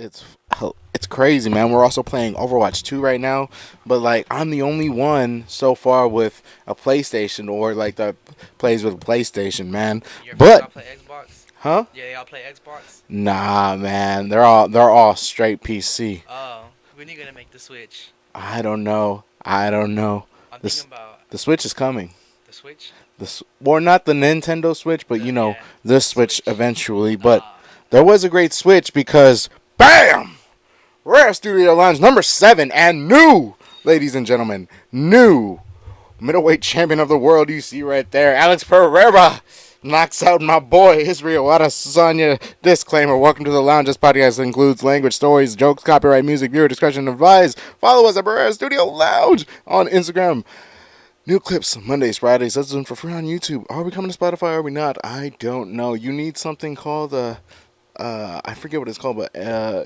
it's crazy, man. We're also playing Overwatch 2 right now, but like I'm the only one so far with a PlayStation or like that plays with a PlayStation, man. Your friends But all play Xbox? huh? Yeah, they all play Xbox. Nah, man. They're all straight PC. Oh, when are you gonna make the switch? I don't know. I don't know. I'm thinking This about the Switch is coming. the Switch. Or not the Nintendo Switch, but The yeah, the the Switch Switch. eventually. But Ah, there was a great Switch because bam! Rare Studio Lounge number 7 and new, ladies and gentlemen, new middleweight champion of the world. You see right there, Alex Pereira knocks out my boy Israel Adesanya. Disclaimer: welcome to the lounge. This podcast includes language, stories, jokes, copyright music. Viewer discretion advised. Follow us at Barrera Studio Lounge on Instagram. New clips Mondays, Fridays. Listen for free on YouTube. Are we coming to Spotify? Are we not? I don't know. You need something called I forget what it's called, but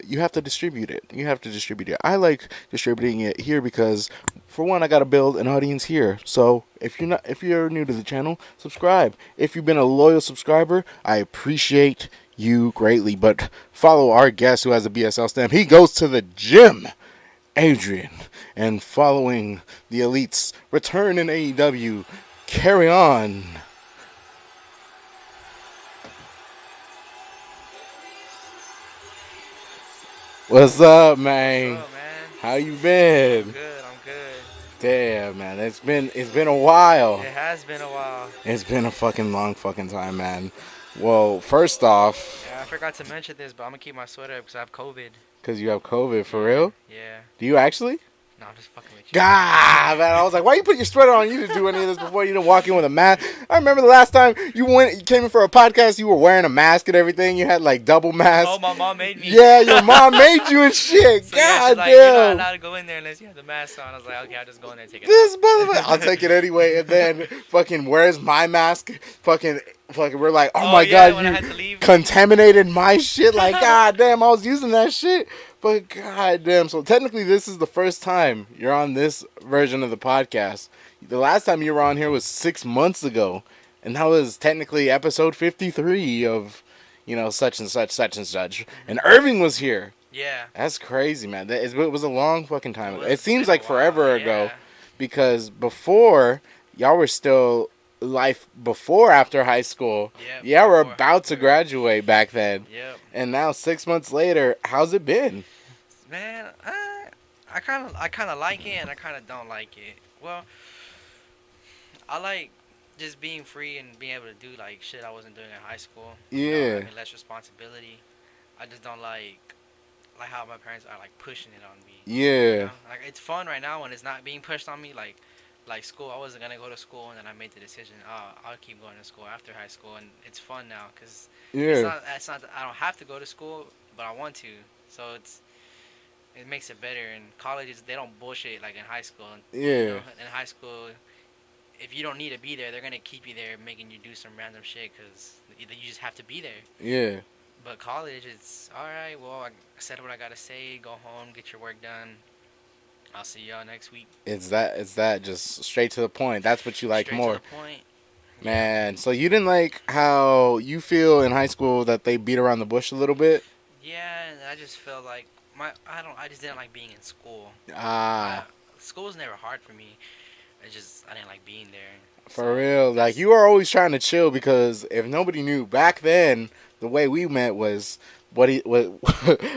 you have to distribute it. You have to distribute it. I like distributing it here because, for one, I gotta build an audience here. So if you're new to the channel, subscribe. If you've been a loyal subscriber, I appreciate you greatly. But follow our guest who has a BSL stamp. He goes to the gym, Adrian, and following the elites return in AEW. Carry on. What's up, man? what's up, man? How you I'm been? good. I'm good. Damn, man. It's been a while. It has been a while. It's been a fucking long fucking time, man. Well, first off, Yeah, I forgot to mention this, but I'm gonna keep my sweater up because I have COVID. cause you have COVID for real? Yeah. Do you actually? No, I'm just fucking with you. God, man. I was like, why you put your sweater on? You didn't do any of this before. You didn't walk in with a mask. I remember the last time you came in for a podcast. You were wearing a mask and everything. You had like double mask. Oh, my mom made me. Yeah, your mom made you and shit. So yeah, God she's like, you're not damn. allowed to go in there unless you have the mask on. I was like, okay, I'll just go in there and take it This off. motherfucker. I'll take it anyway. And then fucking, where's my mask? Fucking, we're like, oh my yeah, god, when I you had to leave. contaminated my shit. Like, god damn, I was using that shit. But god damn. So technically, this is the first time you're on this version of the podcast. The last time you were on here was 6 months ago. And that was technically episode 53 of, such and such, such and such. And Irving was here. Yeah. That's crazy, man. It was a long fucking time. It It seems been a like forever while, ago. yeah. Because before, y'all were still life before after high school. Yep, Yeah, we're before about to after. graduate back then. Yep. And now 6 months later, how's it been? Man, I kind of like it and I kind of don't like it. Well, I like just being free and being able to do like shit I wasn't doing in high school. Yeah. Having less responsibility. I just don't like how my parents are like pushing it on me. Yeah. Like it's fun right now when it's not being pushed on me. Like school, I wasn't gonna go to school and then I made the decision. I'll keep going to school after high school, and it's fun now because Yeah. it's not. I don't have to go to school, but I want to. So it makes it better. And colleges, they don't bullshit like in high school. Yeah. In high school, if you don't need to be there, they're gonna keep you there, making you do some random shit because you just have to be there. Yeah. But college, it's all right. Well, I said what I gotta say. Go home, get your work done. I'll see y'all next week. It's that just straight to the point. That's what you like Straight more. to the point. Man, so you didn't like how you feel in high school that they beat around the bush a little bit? Yeah, and I just felt like I just didn't like being in school. Ah. School was never hard for me. I didn't like being there. For real, like you were always trying to chill because if nobody knew back then, the way we met was what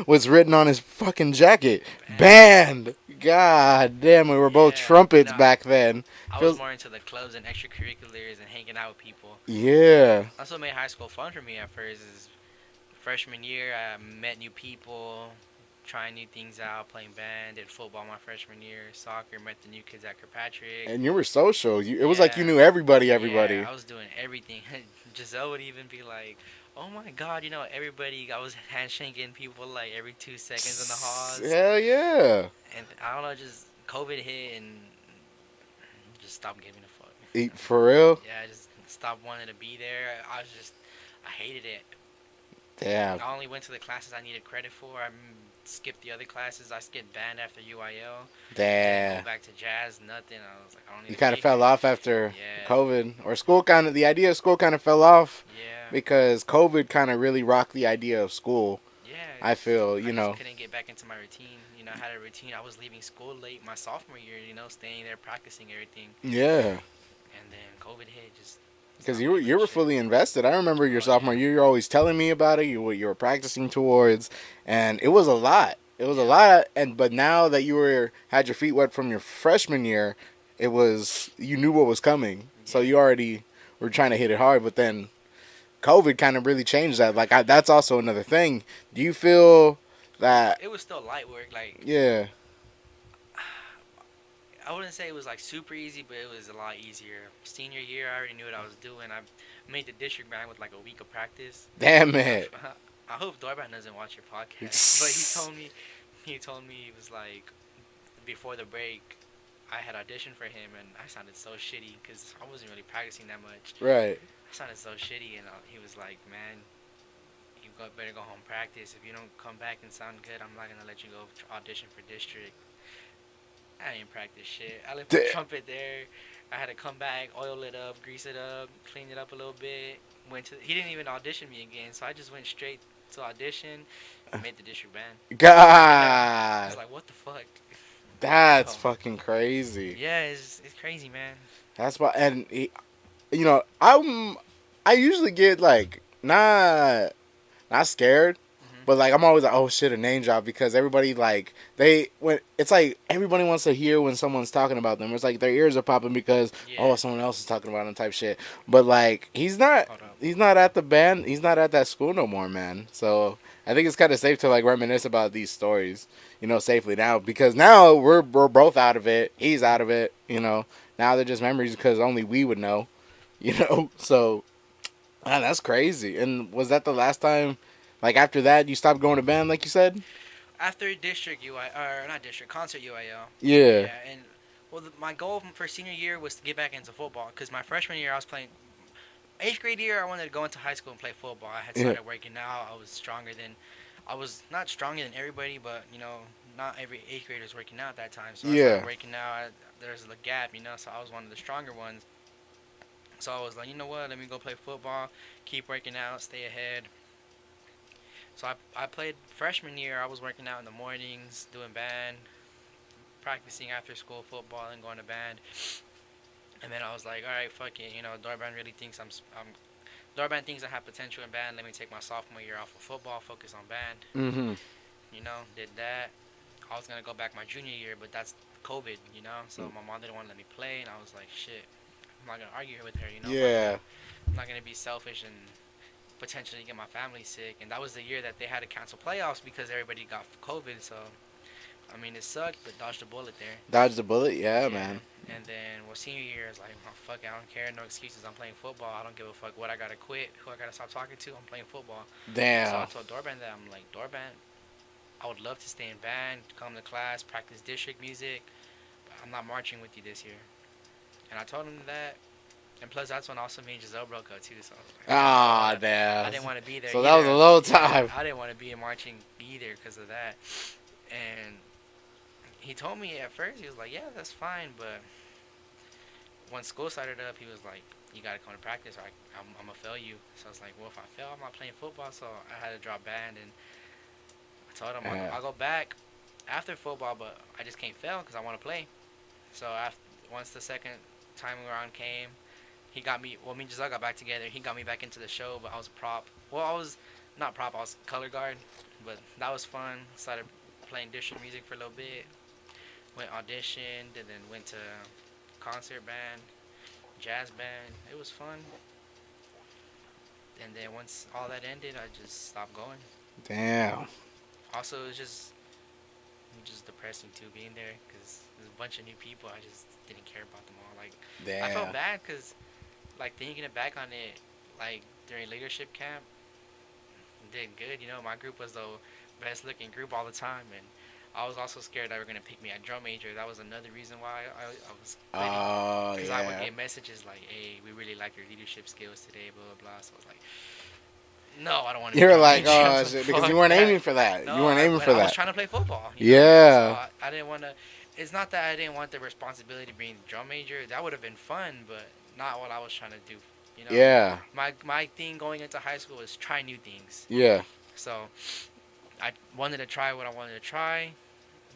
was written on his fucking jacket. Banned. God damn, we were both Yeah, trumpets nah. back then. I was more into the clubs and extracurriculars and hanging out with people. Yeah. That's what made high school fun for me at first. Is freshman year, I met new people, trying new things out, playing band, did football my freshman year, soccer, met the new kids at Kirkpatrick. And you were social. It was like you Yeah. knew everybody. Yeah, I was doing everything. Giselle would even be like, "Oh my God, everybody." I was handshaking people like every 2 seconds in the halls. Hell yeah. And I don't know, just COVID hit and just stopped giving a fuck. For real? Yeah, I just stopped wanting to be there. I hated it. Damn. I only went to the classes I needed credit for. I skipped the other classes. I skipped band after UIL. Damn. Go back to jazz, nothing. I was like, I don't need You to kind of pay fell for off after Yeah. COVID, or the idea of school kind of fell off it. Yeah. because COVID kind of really rocked the idea of school. Yeah, I feel, I you just know. couldn't get back into my routine. You know, I had a routine. I was leaving school late my sophomore year. You know, staying there practicing everything, Yeah. and then COVID hit. Just Because stopped doing you that were shit. fully invested. I remember your Oh sophomore yeah. year. You're always telling me about it. What you were practicing towards, and it was a lot. It was a Yeah. lot. And but now that you were had your feet wet from your freshman year, it was you knew what was coming. So Yeah. you already were trying to hit it hard. But then COVID kind of really changed that. Like that's also another thing. Do you feel that? It was still light work. Like Yeah. I wouldn't say it was like super easy, but it was a lot easier. Senior year, I already knew what I was doing. I made the district band with like a week of practice. Damn it. I hope Dorban doesn't watch your podcast, but he told me he was like before the break, I had auditioned for him and I sounded so shitty because I wasn't really practicing that much. Right. I sounded so shitty, and he was like, "Man, better go home practice. If you don't come back and sound good, I'm not gonna let you go audition for district." I didn't practice shit. I left my trumpet there. I had to come back, oil it up, grease it up, clean it up a little bit. He didn't even audition me again, so I just went straight to audition and made the district band. I was God. like, what the fuck? That's So, fucking crazy. yeah, it's crazy, man. That's why, and you know, I usually get like not scared, Hmm. but like I'm always like, oh shit, a name drop because everybody like when it's like everybody wants to hear when someone's talking about them. It's like their ears are popping because Yeah. oh someone else is talking about them type shit. But like Hold up. he's not at the band, he's not at that school no more, man. So I think it's kind of safe to like reminisce about these stories, you know, safely now because now we're both out of it. He's out of it, you know. Now they're just memories because only we would know, you know. So man, that's crazy. And was that the last time? Like after that, you stopped going to band, like you said? After district UI, or not district, concert UIL. Yeah. Yeah, and well, my goal for senior year was to get back into football because my freshman year I was playing. Eighth grade year, I wanted to go into high school and play football. I had Yeah. started working out. I was not stronger than everybody, but you know, not every eighth grader was working out at that time. So I Yeah. started working out. There's a gap, you know. So I was one of the stronger ones. So I was like, you know what? Let me go play football, keep working out, stay ahead. So I played freshman year. I was working out in the mornings, doing band, practicing after school football, and going to band. And then I was like, all right, fuck it. You know, Dorban really thinks Dorban thinks I have potential in band. Let me take my sophomore year off of football, focus on band. Mm-hmm. You know, did that. I was gonna go back my junior year, but that's COVID. You know, so my mom didn't want to let me play, and I was like, shit. I'm not gonna argue with her. You know, Yeah. I'm not gonna be selfish and potentially get my family sick. And that was the year that they had to cancel playoffs because everybody got COVID. So I mean, it sucked, but dodged a bullet there. Dodge the bullet. Yeah, man. And then, well, senior year is like, oh, fuck it, I don't care, no excuses. I'm playing football. I don't give a fuck what I gotta quit, who I gotta stop talking to. I'm playing football. So I Damn. told Dorban that I'm like, Dorban, I would love to stay in band, come to class, practice district music, but I'm not marching with you this year. And I told him that. And plus, that's when also me and Giselle broke up too. So Ah, I damn. didn't want to be there. So either. that was a low Yeah, time. I didn't want to be in marching either because of that. And he told me at first, he was like, yeah, that's fine, but when school started up, he was like, you gotta come to practice or I'm gonna fail you. So I was like, well, if I fail, I'm not playing football. So I had to drop band, and I told him Yeah. I'll go back after football, but I just can't fail because I want to play. So once the second time around came, he got me, well, me and Giselle got back together. He got me back into the show, but I was a prop. Well, I was not prop, I was color guard, but that was fun. Started playing district music for a little bit. Went auditioned and then went to concert band, jazz band. It was fun. And then once all that ended, I just stopped going. Damn. Also, it was just depressing too being there because there's a bunch of new people. I just didn't care about them all. Like I felt Damn. bad because like thinking back on it, like during leadership camp, did good. You know, my group was the best looking group all the time, and I was also scared they were gonna pick me at drum major. That was another reason why I was quitting. Oh, Because I would yeah. get messages like, "Hey, we really like your leadership skills today," blah blah blah. So I was like, "No, I don't want to." You're be like, drum major. oh, So shit, because fuck you weren't that. aiming for that. No, You weren't aiming for I was that. trying to play football. Yeah. So I didn't want to. It's not that I didn't want the responsibility of being drum major. That would have been fun, but not what I was trying to do. You know. Yeah. My thing going into high school was try new things. Yeah. So I wanted to try what I wanted to try,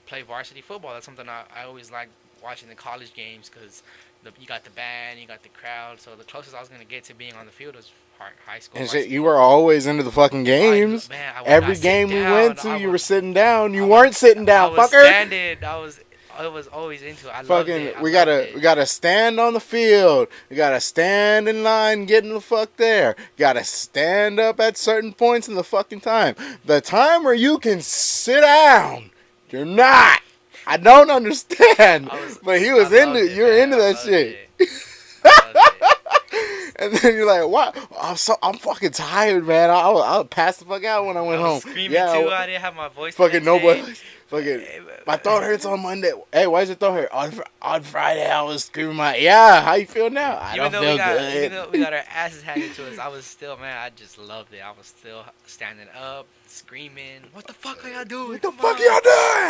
play varsity football. That's something I always liked watching the college games because you got the band, you got the crowd. So the closest I was gonna get to being on the field was high school And shit, varsity you were football. always into the fucking games. Man, I would Every not sit game we down. went to, you were sitting down. You I was, weren't sitting I down, was fucker. standing. I was always into it. I loved Fucking, it. I we loved gotta it. we gotta stand on the field. We gotta stand in line, getting the fuck there. Gotta stand up at certain points in the fucking time. The time where you can sit down, you're not. I don't understand. But he was into. You're into that shit. I loved it. And then you're like, "What? I'm fucking tired, man. I would pass the fuck out when I went I home." was screaming too. I didn't have my voice. Fucking nobody. Fucking. Hey, My throat hurts on Monday. Hey, why does your throat hurt? On Friday, I was screaming my. Yeah, how you feel now? I don't feel good. Even though we got our asses handed to us, I was still, man. I just loved it. I was still standing up, screaming. What the fuck are y'all doing? What the fuck are y'all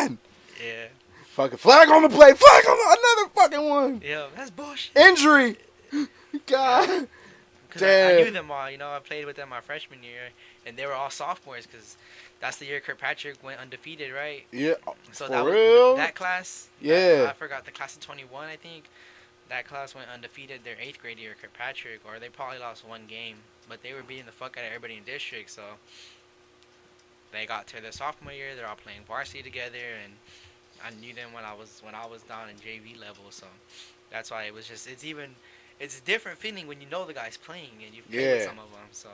doing? Yeah. Fucking flag on the play. Flag on another fucking one. Yeah, that's bullshit. Injury. God. Because I knew them all, you know. I played with them my freshman year, and they were all sophomores. Because that's the year Kirkpatrick went undefeated, right? Yeah. So for that real? was that class. Yeah. I forgot the class of 21, I think. That class went undefeated their 8th grade year, Kirkpatrick, or they probably lost one game. But they were beating the fuck out of everybody in district, so they got to their sophomore year. They're all playing varsity together, and I knew them when I was down in JV level. So that's why it was just it's a different feeling when you know the guys playing and you've played with some of them. So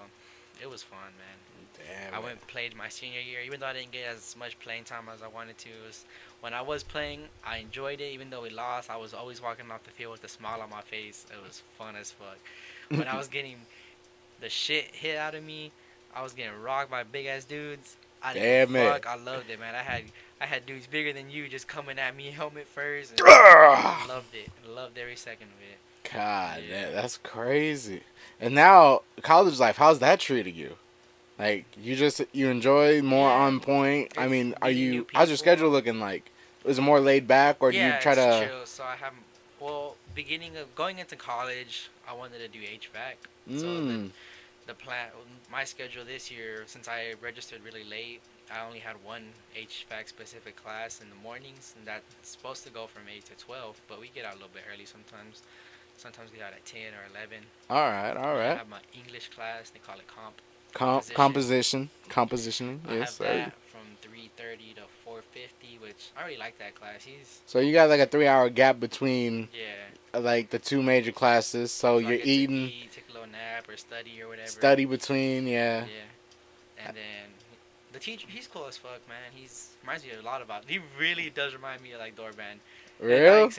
it was fun, man. Damn. I went and played my senior year, even though I didn't get as much playing time as I wanted to. When I was playing, I enjoyed it. Even though we lost, I was always walking off the field with a smile on my face. It was fun as fuck. When I was getting the shit hit out of me, I was getting rocked by big ass dudes. I didn't give a fuck. I loved it, man. I had dudes bigger than you just coming at me helmet first. And I loved it. I loved every second of it. God, yeah. That's crazy. And now, college life, how's that treating you? Like, you enjoy more on point? I mean, how's your schedule looking like? Is it more laid back, or do you try to... chill. So I have, beginning of going into college, I wanted to do HVAC. So the plan, my schedule this year, since I registered really late, I only had one HVAC specific class in the mornings, and that's supposed to go from 8 to 12, but we get out a little bit early sometimes. Sometimes we get out at 10 or 11. All right. I have my English class. They call it compositioning. I have that from 3:30 to 4:50, which I really like that class. So you got like a 3-hour gap between like the two major classes. So you're eating, take a little nap or study or whatever. Study between, yeah. And then the teacher, he's cool as fuck, man. Reminds me a lot about. He really does remind me of like Dorban. Real?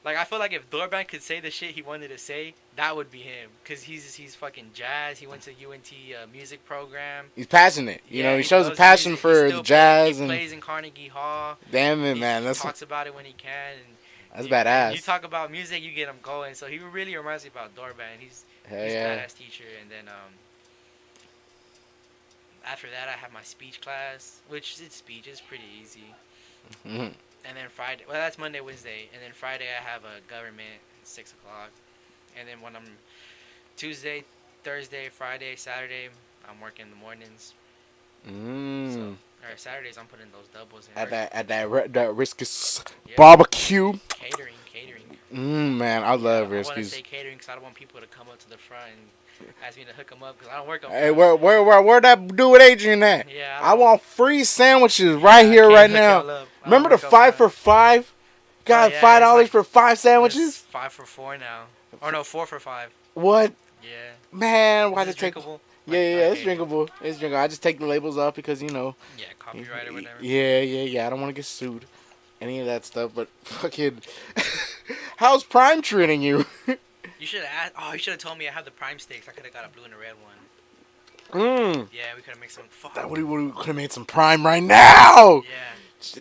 Like, I feel like if Dorban could say the shit he wanted to say, that would be him. Because he's fucking jazz. He went to UNT music program. He's passionate. You know, he shows a passion for the jazz. He plays in Carnegie Hall. Damn it, man. He talks about it when he can. That's badass. You talk about music, you get him going. So he really reminds me about Dorban. He's a badass teacher. And then after that, I have my speech class, which speech is pretty easy. Mm-hmm. And then Friday, that's Monday, Wednesday. And then Friday, I have a government at 6 o'clock. And then when I'm Tuesday, Thursday, Friday, Saturday, I'm working in the mornings. Or Saturdays, I'm putting those doubles in. At that Riskus barbecue. Catering. Man, I love Riskus. I want to say catering because I don't want people to come up to the front and ask me to hook them up because I don't work up. Hey, where that dude with Adrian at? Yeah. I want free sandwiches right here, right now. Remember the 5 for $5? Got $5 for 5 sandwiches? 5 for 4 now. Or no, 4 for 5. What? Yeah. Man, why did take? Drinkable? Yeah, it's drinkable. It's drinkable. I just take the labels off because Yeah, copyright or whatever. Yeah. I don't want to get sued. Any of that stuff, but fucking. How's Prime treating you? You should have asked. Oh, you should have told me I have the Prime steaks. I could have got a blue and a red one. Yeah, we could have made some. Fuck. We could have made some Prime right now. Yeah.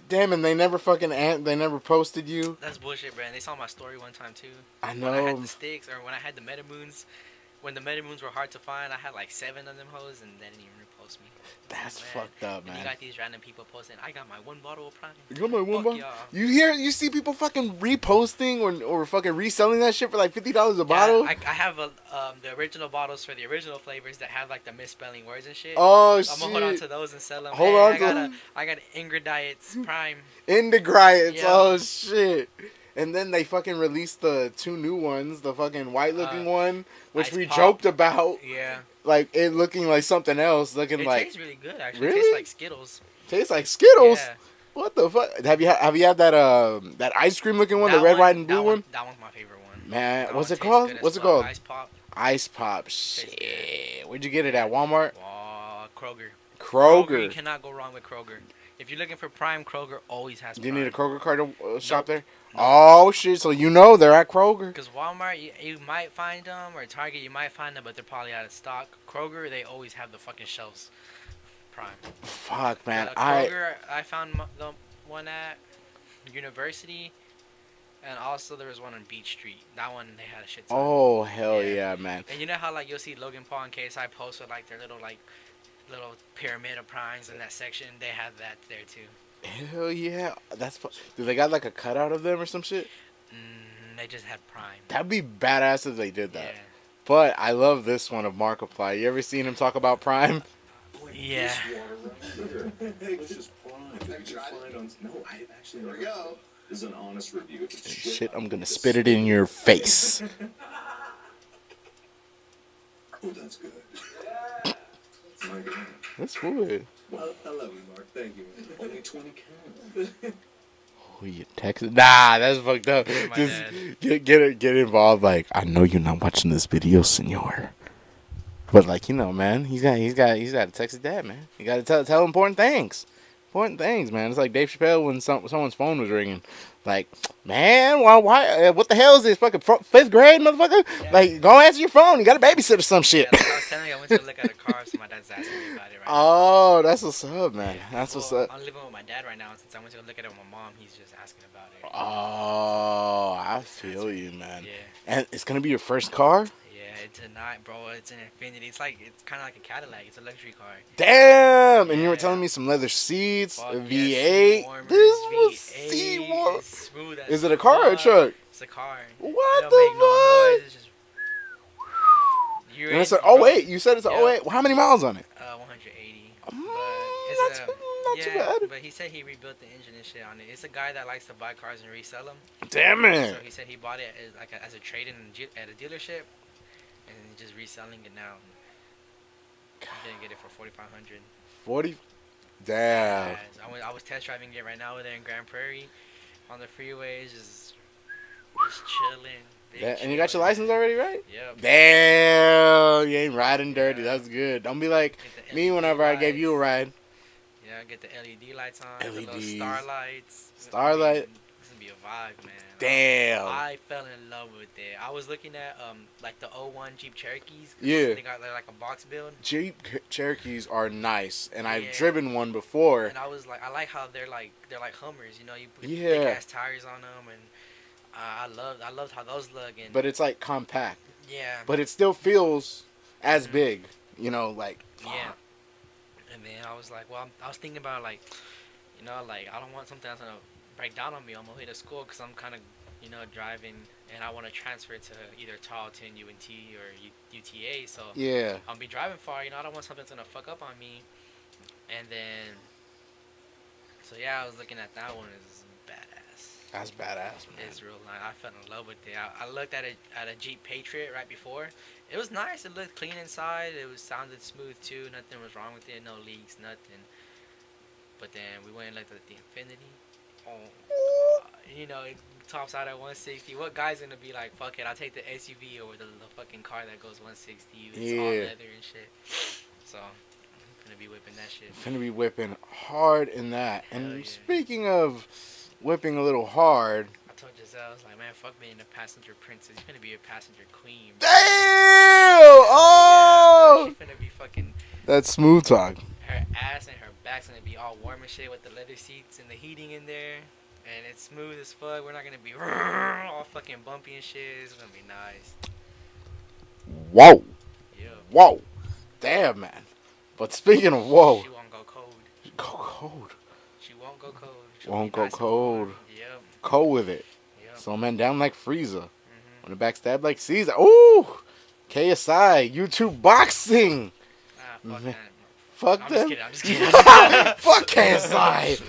Damn, and they never posted you. That's bullshit, Brandon. They saw my story one time too. I know. When I had the sticks, or when I had the Metamoons. When the Metamoons were hard to find, I had like 7 of them hoes, and they didn't even repost me. That's Man. fucked up, And you man. got these random people posting, I got my 1 bottle of Prime. You got my one Fuck bottle? y'all. You see people fucking reposting or fucking reselling that shit for like $50 a Yeah, bottle? I have the original bottles for the original flavors that have like the misspelling words and shit. Oh So I'm gonna hold on to those and sell them. Hold Hey, on I to got them? I got Ingrid Diets Prime. Indigrites. Yeah. Oh shit. And then they fucking released the 2 new ones, the fucking white looking one, which Ice we Pop. joked about, Yeah. like it looking like something else, looking It like tastes really good actually. Really? It tastes like Skittles. tastes like Skittles. Yeah. What the fuck? Have you had that ice cream looking one, the red, white, and blue one? That one's my favorite one. Man, That what's one it tastes called? good as What's it fuck. called? Ice Pop. Ice Pop. Tastes Shit. Where'd you get it at? Walmart? Kroger. Kroger. You cannot go wrong with Kroger. If you're looking for Prime, Kroger always has Do you Prime. need a Kroger card to shop there? Nope. Oh shit! So you know they're at Kroger. Because Walmart, you might find them, or Target, you might find them, but they're probably out of stock. Kroger, they always have the fucking shelves. Prime. Fuck, man. Kroger, I found the one at University, and also there was one on Beach Street. That one they had a shit ton. Oh hell yeah, man. And you know how like you'll see Logan Paul and KSI post with like their little pyramid of primes in that section. They have that there too. Hell yeah. Do they got like a cutout of them or some shit? They just had Prime. That'd be badass if they did that. Yeah. But I love this one of Markiplier. You ever seen him talk about Prime? Yeah. It's just Prime. Have you tried it? No, I actually never. There we go. This is an honest review. If it's Shit, I'm gonna spit it in your face. Oh, that's good. My God. That's good. Well, I love you, Mark. Thank you. Only 20 cans. Who you texting? Nah, that's fucked up. My Just get involved. Like, I know you're not watching this video, senor. But like, you know, man, he's got to text his dad, man. You got to tell important things. Important things, man. It's like Dave Chappelle when someone's phone was ringing. Like, man, why? What the hell is this? Fucking 5th grade, motherfucker? Yeah. Like, go answer your phone. You got a babysit or some shit. Yeah, like I was telling you, I went to look at a car, so my dad's asking me about it right now. Oh, that's what's up, man. That's what's up. I'm living with my dad right now, and since I went to go look at it with my mom, he's just asking about it. Oh, I feel you, man. Yeah. And it's gonna be your first car? Yeah, it's a night, bro. It's an Infinity. It's kind of like a Cadillac. It's a luxury car. Damn! And you were Yeah. telling me some leather seats, Fuck a yeah, V8. seat warmers, This was V8, seat warmer. it's smooth as Is it a car or a fuck. truck? It's a car. What It the don't make no noise. fuck? It's just. And it's an 08. You said it's an Yeah. 08. Well, how many miles on it? 180. Not too yeah, bad. but he said he rebuilt the engine and shit on it. It's a guy that likes to buy cars and resell them. Damn So it. he said he bought it as a trade-in at a dealership, and he's just reselling it now. He didn't get it for 4,500. 40. Damn. I was test driving it right now over there in Grand Prairie, on the freeways, just chilling. And you got your license already, right? Yep. Damn. You ain't riding dirty. Yeah. That's good. Don't be like Get the me LED whenever I gave you a lights. ride. Yeah, get the LED lights on, the little LEDs. starlights. Starlight. This gonna be a vibe, man. Damn. I fell in love with it. I was looking at like the '01 Jeep Cherokees. Yeah. They got like a box build. Jeep Cherokees are nice, and I've Yeah. driven one before. And I was like, I like how they're like Hummers. You know, you put Yeah. big ass tires on them, and I loved how those look. And But it's like compact. yeah, But it still feels as big. You know, like. yeah. And then I was like, well, I was thinking about like, you know, like I don't want something that's gonna break down on me on my way to school because I'm kind of, you know, driving and I want to transfer to either Tarleton, UNT, or UTA. So Yeah. I'll be driving far. You know, I don't want something that's gonna fuck up on me. And then, so yeah, I was looking at that one. It's badass. That's badass, man. It's real nice. I fell in love with it. I looked at a Jeep Patriot right before. It was nice. It looked clean inside. It sounded smooth too. Nothing was wrong with it. No leaks. Nothing. But then we went and looked at the Infinity. Oh, you know, it tops out at 160. What guy's gonna be like, fuck it, I'll take the SUV over the fucking car that goes 160. It's all Yeah. leather and shit. So I'm gonna be whipping that shit. Finna be whipping hard in that. Hell And yeah. speaking of whipping a little hard. I told Giselle, I was like, man, fuck being a passenger princess. You're gonna be a passenger queen. Damn! Yeah, Oh! she's gonna be fucking. That's smooth talk. Her ass and her back's gonna be all warm and shit with the leather seats and the heating in there. And it's smooth as fuck. We're not gonna be all fucking bumpy and shit. It's gonna be nice. Whoa. Yeah. Whoa. Damn, man. But speaking of whoa. She Go cold. She won't go cold. She'll Won't be go nice and cold. warm. Yep. Cold with it. Yep. Slow man down like Frieza. Mhm. When the backstab like Caesar. Ooh! KSI. YouTube boxing. Ah, fuck Man, that. fuck I'm them. just kidding. Fuck KSI.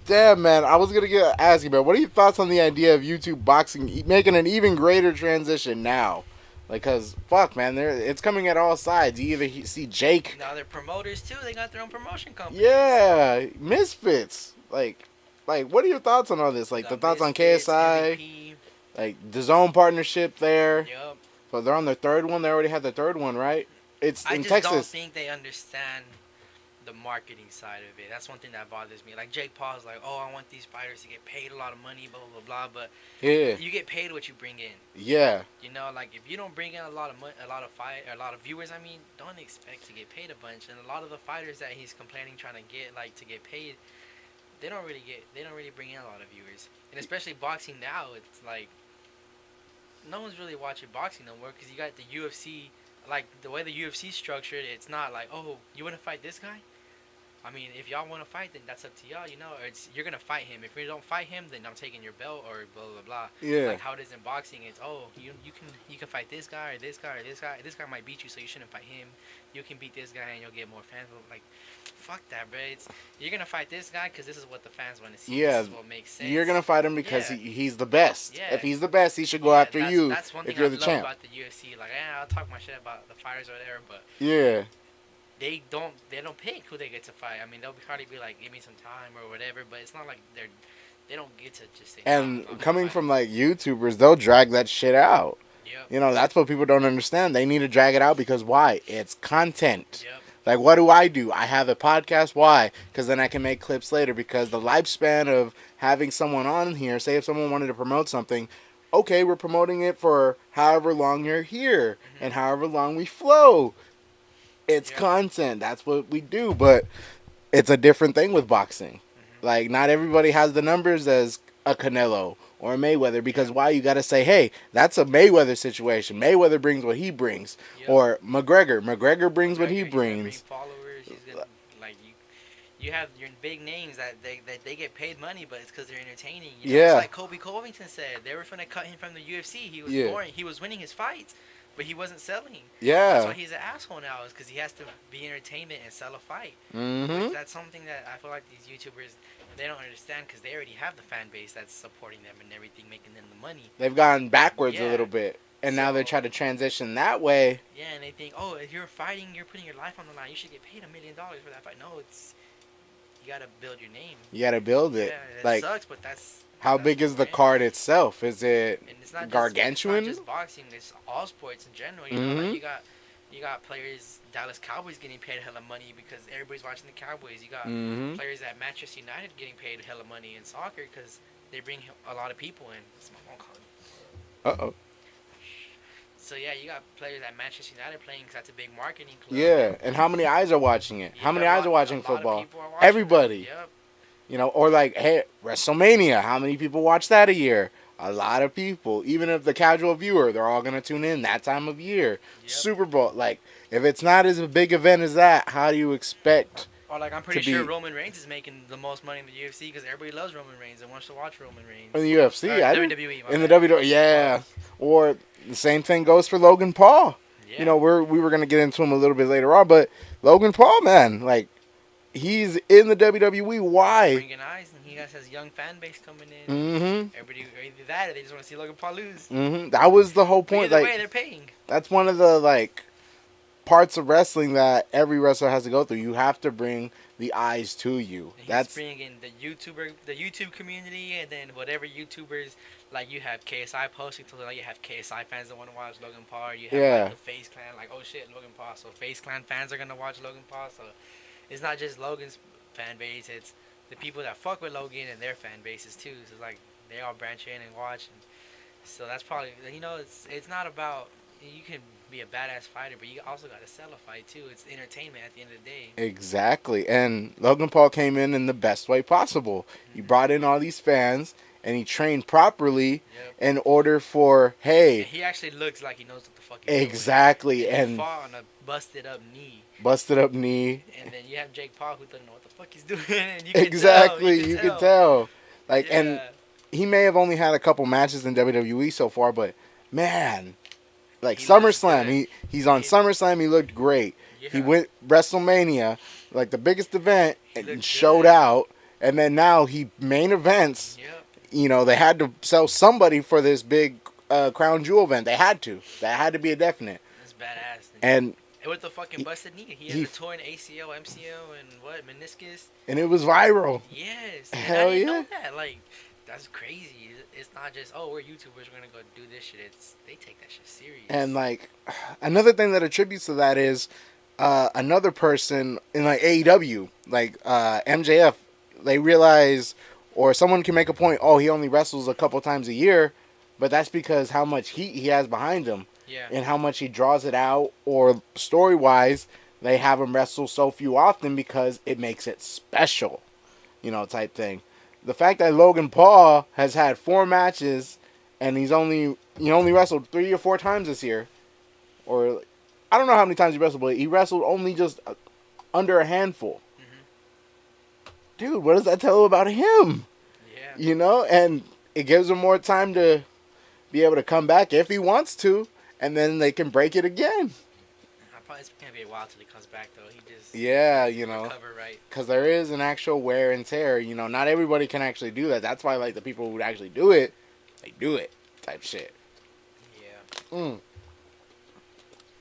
Damn, man. I was going to ask you, man, what are your thoughts on the idea of YouTube boxing making an even greater transition now? Like, because, fuck, man, it's coming at all sides. You either see Jake. Now they're promoters too. They got their own promotion company. Yeah. Misfits. Like, what are your thoughts on all this? Like, the thoughts on KSI. MVP. Like, the zone partnership there. Yep. But they're on their third one. They already had the third one, right? It's I in just Texas. don't think they understand the marketing side of it. That's one thing that bothers me. Like Jake Paul's like, oh, I want these fighters to get paid a lot of money, blah blah blah. But Yeah. you get paid what you bring in. Yeah. You know, like if you don't bring in a lot of viewers, I mean, don't expect to get paid a bunch. And a lot of the fighters that he's complaining trying to get to get paid, they don't really bring in a lot of viewers. And especially boxing now, it's like no one's really watching boxing no more because you got the UFC. Like the way the UFC's structured, it's not like, oh, you want to fight this guy? I mean, if y'all want to fight, then that's up to y'all, you know. Or you're gonna fight him. If you don't fight him, then I'm taking your belt or blah blah blah. Yeah. Like how it is in boxing, it's you can fight this guy or this guy or this guy. This guy might beat you, so you shouldn't fight him. You can beat this guy and you'll get more fans. Like, fuck that, bro. You're gonna fight this guy because this is what the fans want to see. Yeah. This is what makes sense. You're gonna fight him because Yeah. he's the best. Yeah. If he's the best, he should go after you. That's one thing if you're I the love champ. about the UFC. Like, I'll talk my shit about the fighters or whatever, but Yeah. they don't pick who they get to fight. I mean, they'll probably be like, give me some time or whatever, but it's not like they don't get to just say. And "Nah, I'm coming fight." from like YouTubers, they'll drag that shit out. Yep. You know, that's what people don't understand. They need to drag it out because why? It's content. Yep. Like, what do? I have a podcast. Why? Because then I can make clips later. Because the lifespan of having someone on here, say if someone wanted to promote something, okay, we're promoting it for however long you're here and however long we flow. It's Yep. content. That's what we do. But it's a different thing with boxing. Like, not everybody has the numbers as a Canelo or a Mayweather. Because why? You got to say, hey, that's a Mayweather situation. Mayweather brings what he brings. Yep. Or McGregor brings what he He's gonna bring brings. followers. He's gonna, like you have your big names that they get paid money, but it's because they're entertaining. You know, Yeah. it's like Kobe Covington said, they were gonna cut him from the UFC. He was Yeah. boring. He was winning his fights, but he wasn't selling. That's Yeah. why he's an asshole now, is because he has to be entertainment and sell a fight. Mm-hmm. That's something that I feel like these YouTubers, they don't understand because they already have the fan base that's supporting them and everything, making them the money. They've gone backwards a Yeah. little bit. And now they're So- trying to transition that way. Yeah, and they think, oh, if you're fighting, you're putting your life on the line. You should get paid $1 million for that fight. No, you gotta build your name. You got to build it. Yeah, it Like, sucks, but that's how that's big is the brand. card itself? Is it And it's not gargantuan? Just, it's not just boxing. It's all sports in general. You know, Mhm. like you got players, Dallas Cowboys getting paid hella money because everybody's watching the Cowboys. You got Mm-hmm. players at Manchester United getting paid hella money in soccer because they bring a lot of people in. It's my phone calling. Uh-oh. So yeah, you got players at Manchester United playing because that's a big marketing club. Yeah. And how many eyes are watching it? You How got many a eyes lot- are watching a lot of football? people are watching it. Everybody. Yep. You know, or like, hey, WrestleMania. How many people watch that a year? A lot of people. Even if the casual viewer, they're all going to tune in that time of year. Yep. Super Bowl. Like, if it's not as a big event as that, how do you expect? Or like I'm pretty to sure be- Roman Reigns is making the most money in the UFC because everybody loves Roman Reigns and wants to watch Roman Reigns. In the UFC, Or I WWE. my in the bad. WWE, yeah. Or the same thing goes for Logan Paul. Yeah. You know, we were gonna get into him a little bit later on, but Logan Paul, man, like, he's in the WWE. Why? Bringing eyes, and he has his young fan base coming in. Mm-hmm. Everybody either that or they just want to see Logan Paul lose. Mm-hmm. That was the whole But point. either Like, way, they're paying. that's one of the like parts of wrestling that every wrestler has to go through. You have to bring the eyes to you. He's That's bringing in the YouTube community, and then whatever YouTubers, like you have KSI posting to like you have KSI fans that want to watch Logan Paul. You have Yeah. like, the Face Clan, like oh shit, Logan Paul. So Face Clan fans are gonna watch Logan Paul. So it's not just Logan's fan base; it's the people that fuck with Logan and their fan bases too. So it's like they all branch in and watch. And so that's probably it's not about you can be a badass fighter, but you also got to sell a fight too. It's entertainment at the end of the day. exactly. And Logan Paul came in the best way possible. He brought in all these fans, and he trained properly Yep. in order for, hey, And he actually looks like he knows what the fuck he's exactly, doing. and he fought on a busted up knee. busted up knee. And then you have Jake Paul who doesn't know what the fuck he's doing. And you Exactly, you can could tell. Like, yeah. and he may have only had a couple matches in WWE so far, but man, like He looks SummerSlam, good. he's on SummerSlam. He looked great. Yeah. He went WrestleMania, like the biggest event, He and looked showed good. out. And then now he main events. Yep. You know, they had to sell somebody for this big crown jewel event. They had to. That had to be a definite. That's badass. And with the fucking busted knee, he had a torn ACL, MCL, and what meniscus. And it was viral. Yes. Hell I didn't yeah. know that. Like, that's crazy. It's not just, oh, we're YouTubers, we're gonna go do this shit. They take that shit serious. And like another thing that attributes to that is another person in like AEW, like MJF, they realize, or someone can make a point, oh, he only wrestles a couple times a year, but that's because how much heat he has behind him. Yeah. And how much he draws it out, or story wise, they have him wrestle so few often because it makes it special, you know, type thing. The fact that Logan Paul has had 4 matches and he only wrestled 3 or 4 times this year, or I don't know how many times he wrestled, but he wrestled only just under a handful. Mm-hmm. Dude, what does that tell about him? Yeah. You know, and it gives him more time to be able to come back if he wants to, and then they can break it again. It's gonna be a while till he comes back, though. He just Yeah, you know, recover right. because there is an actual wear and tear. You know, not everybody can actually do that. That's why, like, the people who actually do it, they do it type shit. Yeah.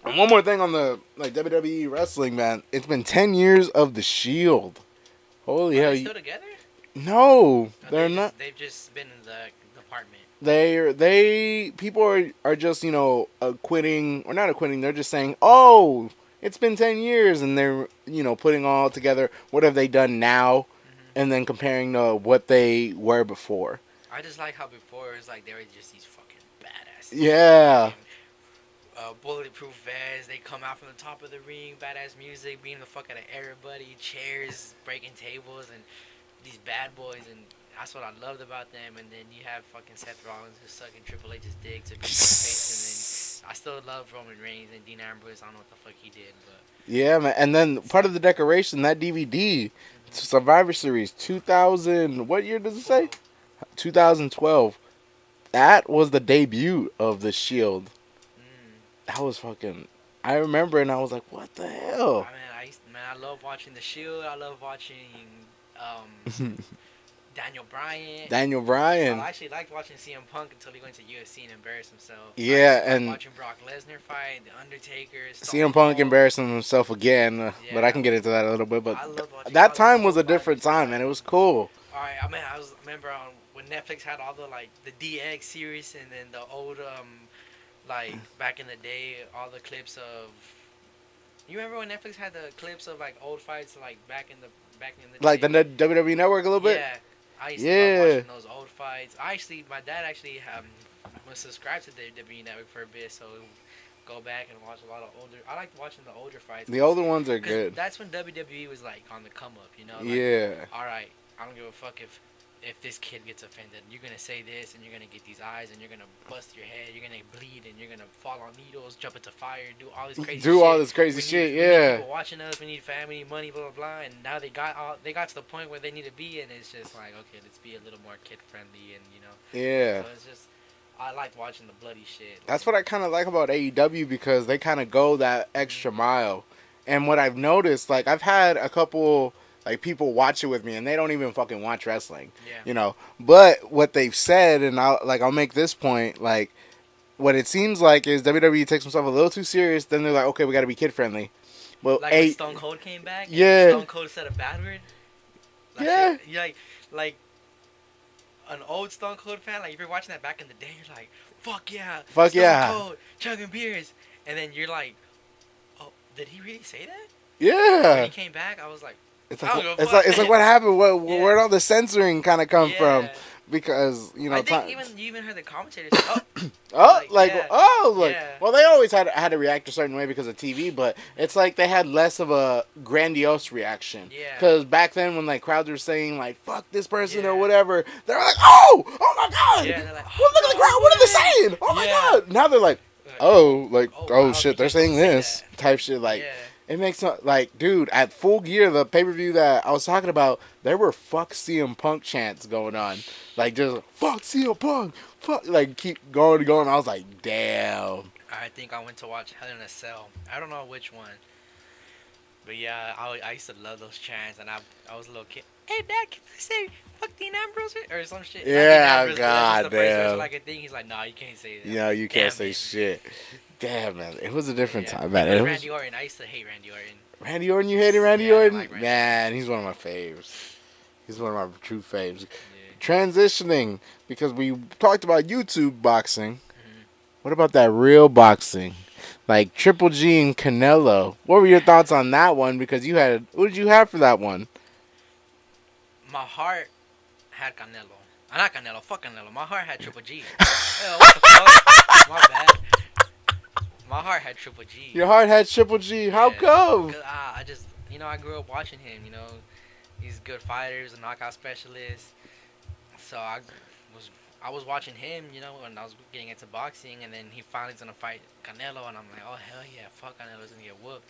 And one more thing on the like WWE wrestling, man. It's been 10 years of the Shield. Holy Are hell! they still together? No, Or they're not. They've just been in the department. People are just, you know, quitting, or not quitting. They're just saying, oh, it's been 10 years, and they're, you know, putting all together. What have they done now, and then comparing to what they were before. I just like how before it was like they were just these fucking badasses. Yeah. Bulletproof vests. They come out from the top of the ring. Badass music, beating the fuck out of everybody. Chairs, breaking tables, and these bad boys. And that's what I loved about them. And then you have fucking Seth Rollins who's sucking Triple H's dick to beat his face. And then I still love Roman Reigns and Dean Ambrose. I don't know what the fuck he did, but Yeah, man. And then part of the decoration, that DVD, Survivor Series 2000. What year does it say? 2012. That was the debut of the Shield. That was fucking. I remember, and I was like, "What the hell?" I love watching The Shield. I love watching Daniel Bryan. Daniel Bryan. I actually liked watching CM Punk until he went to UFC and embarrassed himself. Yeah, I and watching Brock Lesnar fight, The Undertaker. CM Punk embarrassing himself again, but I can get into that a little bit. But that time was a different time, man. It was cool. All right, I remember when Netflix had all the DX series, and then the old like back in the day, all the clips of. You remember when Netflix had the clips of like old fights, like back in the like day? the WWE Network a little bit. Yeah, I used to love watching those old fights. My dad actually was subscribed to the WWE Network for a bit, so go back and watch a lot of older. I like watching the older fights. The older ones are good. That's when WWE was like on the come up, you know. Like, yeah. All right, I don't give a fuck if this kid gets offended. You're gonna say this, and you're gonna get these eyes, and you're gonna bust your head. You're gonna bleed, and you're gonna fall on needles, jump into fire, do all this crazy. shit. We need people watching us. We need family, money, blah blah blah. And now they got to the point where they need to be, and it's just like, okay, let's be a little more kid friendly, and you know. Yeah. So it's just, I like watching the bloody shit. That's what I kind of like about AEW, because they kind of go that extra mile. And what I've noticed, like, I've had a couple. Like, people watch it with me, and they don't even fucking watch wrestling, you know. But what they've said, and I'll make this point, like, what it seems like is WWE takes themselves a little too serious. Then they're like, okay, we got to be kid friendly. Well, like when Stone Cold came back, yeah, Stone Cold said a bad word. Shit, like an old Stone Cold fan, like if you're watching that back in the day, you're like, fuck yeah, Stone Cold, chugging beers, and then you're like, oh, did he really say that? Yeah. When he came back, I was like. It's like what happened? Where'd all the censoring kind of come from? Because, you know, I think you even heard the commentators say, well, they always had to react a certain way because of TV, but it's like they had less of a grandiose reaction. Yeah. Because back then, when like crowds were saying like "fuck this person" or whatever, they're like, "Oh god! Yeah, they're like, Well, look at the crowd. What are they saying? Oh my Yeah. god! Now they're like, oh wow, shit, you they're can't saying say this that. type shit. Like, Yeah. it makes no, like, dude, at Full Gear, the pay per view that I was talking about, there were fuck CM Punk chants going on, like just fuck CM Punk, fuck, like keep going and going. I was like, damn. I think I went to watch Hell in a Cell. I don't know which one. But yeah, I used to love those chants, and I was a little kid. Hey, Dad, can you say fuck Dean Ambrose or some shit? Not Dean Yeah, Ambrose, but that's just the first goddamn. version, like a thing. He's like, nah, you can't say that. You know, you can't Damn say it. shit. Damn, man, it was a different Yeah. time, man. Even It was, Randy Orton, I used to hate Randy Orton. Randy Orton, you hated Randy Yeah, I Orton? like Randy Man, he's one of my faves. He's one of my true faves. Yeah. Transitioning, because we talked about YouTube boxing. Mhm. What about that real boxing? Like Triple G and Canelo. What were your thoughts on that one? Because you had, what did you have for that one? My heart had Canelo. Not Canelo, fuck Canelo. My heart had Triple G. What the fuck? My bad. My heart had Triple G. Your heart had Triple G. How Yeah, come? 'cause, I just, I grew up watching him. He's a good fighter, he's a knockout specialist. So I was watching him, when I was getting into boxing, and then he finally's gonna fight Canelo, and I'm like, oh hell yeah, fuck, Canelo's gonna get whooped.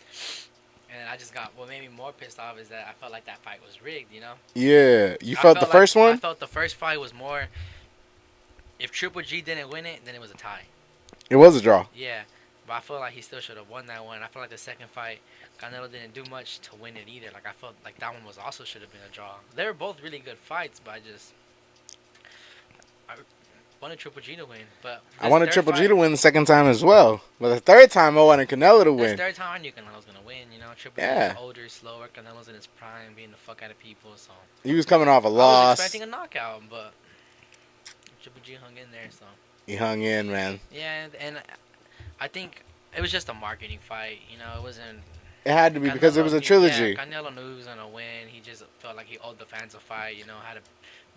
And I just got, what made me more pissed off is that I felt like that fight was rigged, Yeah. You I felt the first I one? felt the first fight was more, if Triple G didn't win it, then it was a tie. It was a draw. Yeah, but I feel like he still should have won that one. I feel like the second fight, Canelo didn't do much to win it either. Like, I felt like that one was also should have been a draw. They were both really good fights, but I wanted Triple G to win. But I wanted Triple G to win the second time as well. But the third time, I wanted Canelo to This win. third time, I knew Canelo was gonna win. Triple Yeah. G is older, slower. Canelo's in his prime, beating the fuck out of people. So He was coming off a I was loss. expecting a knockout, but Triple G hung in there. So He hung in, man. yeah, and I think it was just a marketing fight. It wasn't. It had to be because it was a trilogy. Yeah, Canelo knew he was gonna win. He just felt like he owed the fans a fight. Had to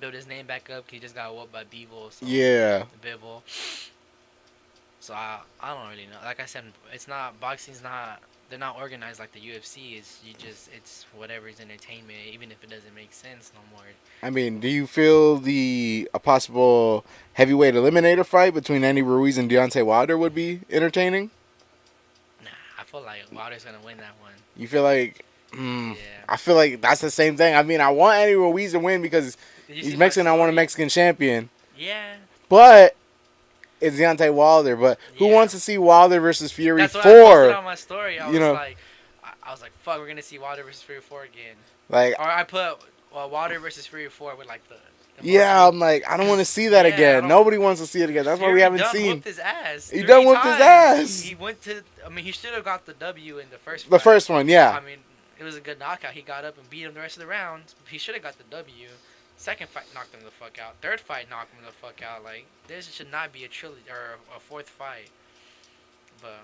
build his name back up. He just got whooped by Bivol. So, Yeah. Bivol. So I don't really know. Like I said, it's not boxing's not. They're not organized like the UFC is. It's whatever's entertainment, even if it doesn't make sense no more. I mean, do you feel a possible heavyweight eliminator fight between Andy Ruiz and Deontay Wilder would be entertaining? Nah, I feel like Wilder's gonna win that one. You feel like, Yeah. I feel like that's the same thing. I mean, I want Andy Ruiz to win because Did you he's see Mexican. my I want a story? Mexican champion. Yeah. But it's Deontay Wilder. But who Yeah. wants to see Wilder versus Fury That's what I posted on my story. I was like, fuck, we're gonna see Wilder versus Fury 4 again. Like, Or I put Wilder versus Fury 4 with like the yeah, I'm like, I don't want to see that Yeah, I again. don't- Nobody wants to see it again. That's why we Fury haven't done seen whooped his ass. He 3 done whooped his times. ass. He went to. I mean, he should have got the W in the first. the fight. first one. Yeah, I mean, it was a good knockout. He got up and beat him the rest of the rounds. He should have got the W. Second fight knocked him the fuck out. Third fight knocked him the fuck out. Like, this should not be a trilogy or a fourth fight. But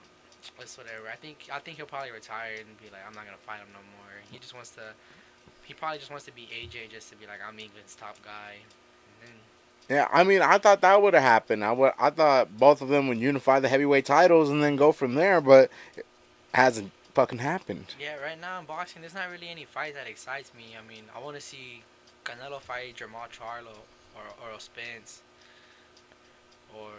it's whatever. I think he'll probably retire and be like, I'm not gonna fight him no more. He just wants to. He probably just wants to be AJ just to be like, I'm England's top guy. And then, yeah. I mean, I thought that would have happened. I thought both of them would unify the heavyweight titles and then go from there. But it hasn't fucking happened. yeah, right now in boxing, there's not really any fight that excites me. I mean, I want to see Canelo fight Jamal Charlo or Earl Spence. Or,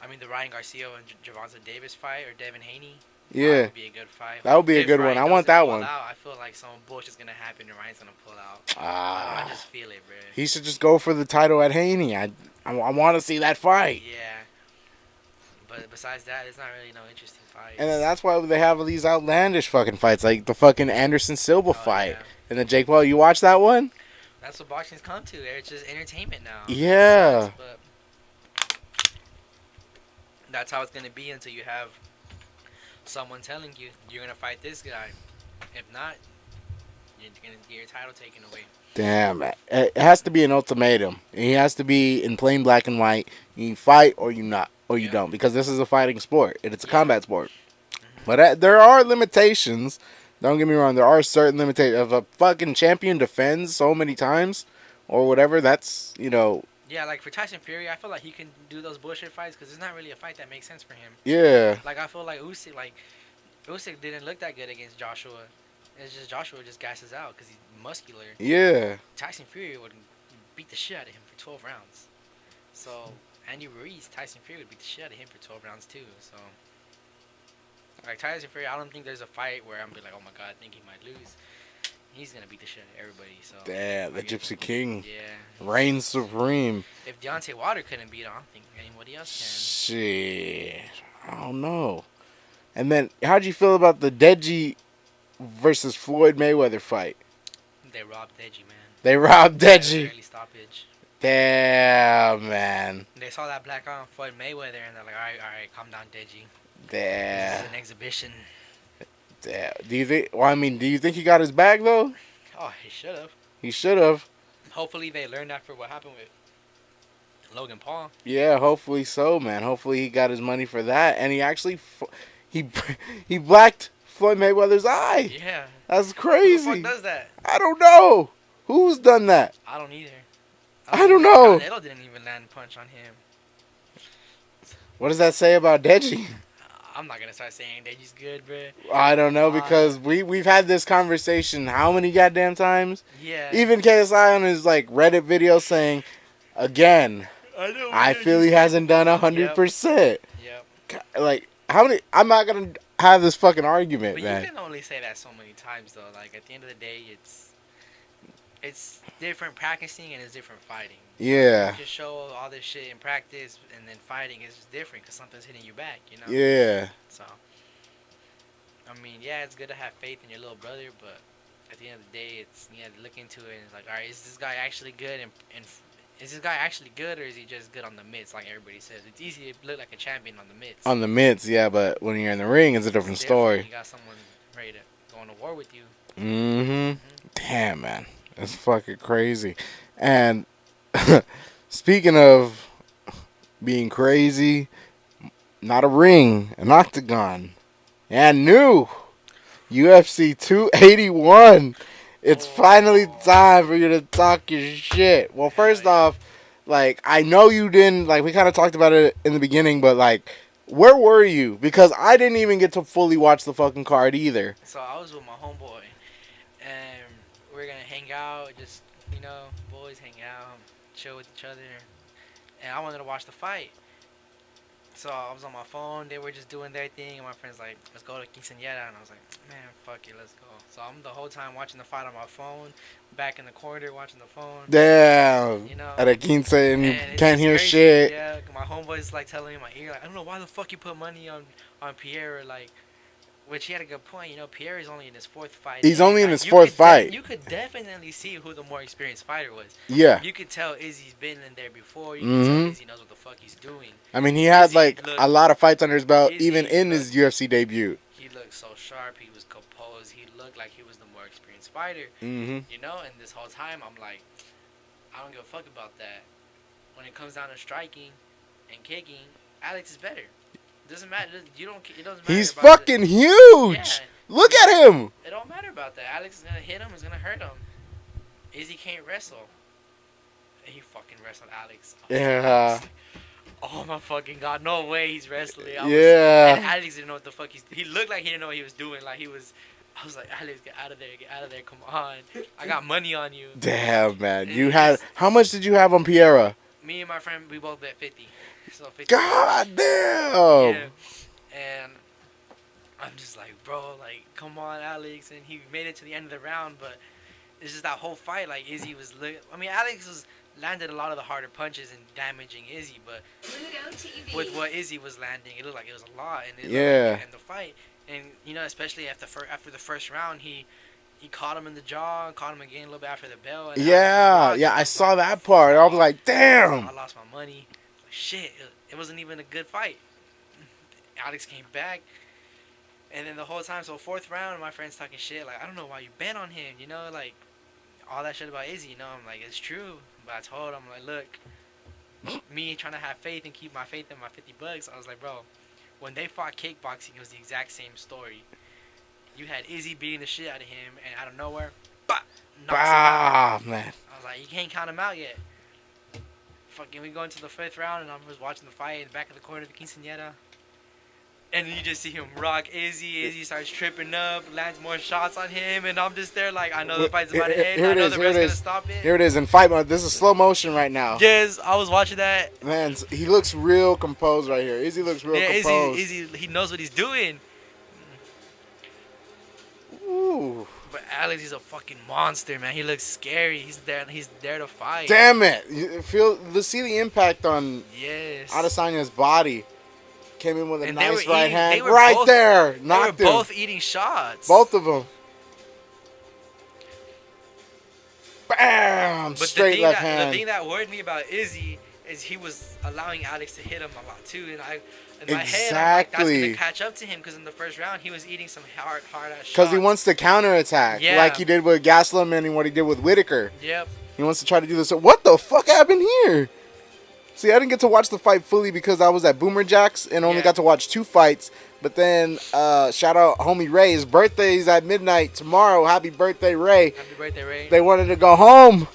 I mean, the Ryan Garcia and Javante Davis fight or Devin Haney. That Yeah, would be a good fight. That would be a If good one. Ryan I want doesn't that pull one. Out, I feel like some bullshit's going to happen and Ryan's going to pull out. Ah. I just feel it, bro. He should just go for the title at Haney. I want to see that fight. Yeah. But besides that, it's not really no interesting fights. And then that's why they have these outlandish fucking fights, like the fucking Anderson Silva fight Yeah. and the Jake Paul. You watch that one? That's what boxing's come to. It's just entertainment now. Yeah. But that's how it's going to be until you have someone telling you you're going to fight this guy. If not, you're going to get your title taken away. Damn, it has to be an ultimatum. He has to be in plain black and white. You fight or you not, or you Yeah. don't, because this is a fighting sport and it's a Yeah. combat sport. But there are limitations. Don't get me wrong. There are certain limitations. If a fucking champion defends so many times or whatever, that's, Yeah, like for Tyson Fury, I feel like he can do those bullshit fights because it's not really a fight that makes sense for him. yeah. Like I feel like Usyk didn't look that good against Joshua. It's just Joshua just gasses out because he's muscular. Yeah. Tyson Fury would beat the shit out of him for 12 rounds. So Andy Ruiz, Tyson Fury would beat the shit out of him for 12 rounds too. So, like Tyson Fury, I don't think there's a fight where I'm gonna be like, oh my god, I think he might lose. He's gonna beat the shit out of everybody. So, Damn, the Gypsy King yeah, reigns supreme. if Deontay Wilder couldn't beat him, I don't think anybody else Shit, I don't know. And then, how'd you feel about the Deji versus Floyd Mayweather fight? can. They robbed Deji, man. They robbed Deji. Early stoppage. Damn, man. They saw that black eye on Floyd Mayweather, and they're like, all right, calm down, Deji. This Damn. is an exhibition. Damn. Do you think? Well, I mean, do you think he got his bag though? Oh, he should have. He should have. Hopefully, they learned after what happened with Logan Paul. Yeah, hopefully so, man. Hopefully he got his money for that, and he actually he he blacked Floyd Mayweather's eye. Yeah. That's Who crazy. the fuck does that? I don't know who's done that. I don't either. I don't know. Canelo didn't even land a punch on him. What does that say about Deji? I'm not gonna start saying Deji's good, bro. I don't know because we've had this conversation how many goddamn times? Yeah. Even KSI on his like Reddit video saying, again, I feel he hasn't done 100%. Yep. Like how many? I'm not gonna have this fucking argument, But man. you can only say that so many times, though. Like at the end of the day, it's different practicing and it's different fighting. Yeah. You can show all this shit in practice, and then fighting is just different because something's hitting you back, you know? Yeah. So, I mean, yeah, it's good to have faith in your little brother, but at the end of the day, it's you have to look into it and it's like, all right, is this guy actually good? And is this guy actually good, or is he just good on the mitts, like everybody says? It's easy to look like a champion on the mitts. On the mitts, yeah, but when you're in the ring, it's a different story. You got someone ready to go on to war with you. Mm-hmm. Damn, man. That's fucking crazy. And speaking of being crazy, not a ring, an octagon. And new UFC 281. It's finally time for you to talk your shit. Well, first off, like, I know you didn't, like, we kind of talked about it in the beginning, but, like, where were you? Because I didn't even get to fully watch the fucking card either. So I was with my homeboy, and we are gonna hang out, just, you know, boys hang out, chill with each other, and I wanted to watch the fight. So I was on my phone, they were just doing their thing, and my friend's like, let's go to Quinceañera, and I was like, man, fuck it, let's go. So I'm the whole time watching the fight on my phone, back in the corner watching the phone. Damn. You know? At a quince and it's can't hear crazy. shit. Yeah, my homeboy's like telling me in my ear, like, I don't know why the fuck you put money on Pierre, like, which he had a good point. You know, Pierre is only in his fourth fight. He's only in Like, his fourth fight. You could definitely see who the more experienced fighter was. Yeah. You could tell Izzy's been in there before. You can tell Izzy knows what the fuck he's doing. I mean, he had, Izzy like, looked- a lot of fights under his belt, Izzy even in his looked- UFC debut. He looked so sharp. He was composed. He looked like he was the more experienced fighter. Mm-hmm. You know, and this whole time, I'm like, I don't give a fuck about that. When it comes down to striking and kicking, Alex is better. Doesn't matter. You don't. It doesn't matter. He's about fucking huge. Yeah. Look at him. It don't matter about that. Alex is gonna hit him. Is gonna hurt him. Izzy can't wrestle. He fucking wrestled Alex. Yeah. Oh my fucking god! No way he's wrestling. Yeah. And Alex didn't know what the fuck he looked like. He didn't know what he was doing. Like he was. I was like, Alex, get out of there! Get out of there! Come on! I got money on you. Damn, man. And You he had, just- how much did you have on Piera? Me and my friend, we both bet 50. So 50. God damn. Yeah. And I'm just like, bro, like, come on, Alex. And he made it to the end of the round, but it's just that whole fight. Like, Izzy was, I mean, Alex was landed a lot of the harder punches and damaging Izzy, but with what Izzy was landing, it looked like it was a lot. And it Yeah. looked like in the fight, and you know, especially after the first round, he caught him in the jaw, caught him again a little bit after the bell. And Yeah. Yeah, I saw that part. I was like, damn. I lost my money. Like, shit, it wasn't even a good fight. Alex came back, and then the whole time, so fourth round, my friend's talking shit. Like, I don't know why you bet on him, you know, like all that shit about Izzy. You know, I'm like, it's true, but I told him, like, look, me trying to have faith and keep my faith in my $50. I was like, bro, when they fought kickboxing, it was the exact same story. You had Izzy beating the shit out of him, and out of nowhere, knocks him out. Man. I was like, you can't count him out yet. Fucking, we go into the fifth round, and I'm just watching the fight in the back of the corner of the Quinceañera. And you just see him rock Izzy. Izzy starts tripping up, lands more shots on him, and I'm just there like, I know the fight's about to end. Here I it know is. the Here it ref's gonna is. stop it. Here it is in fight mode. This is slow motion right now. Yes, I was watching that. Man, he looks real composed right here. Izzy looks real composed. Izzy, he knows what he's doing. Ooh. But Alex, he's a fucking monster, man. He looks scary. He's there to fight. Damn it! Let's see the impact on Yes. Adesanya's body. Came in with a And they nice were right eating- hand. they were Right both- there. They were Knocked him. both eating shots. Both of them. Bam! But Straight left the hand. thing that worried me about Izzy is he was allowing Alex to hit him a lot too, and in my head I'm like, that's Exactly. gonna catch up to him because in the first round he was eating some hard ass shots. Because he wants to counterattack. Yeah. Like he did with Gaslam and what he did with Whitaker. Yep. He wants to try to do this. What the fuck happened here? See, I didn't get to watch the fight fully because I was at Boomer Jacks and only Yeah. got to watch 2 fights. But then, shout out homie Ray. His birthday's at midnight tomorrow. Happy birthday, Ray. Happy birthday, Ray. They wanted to go home.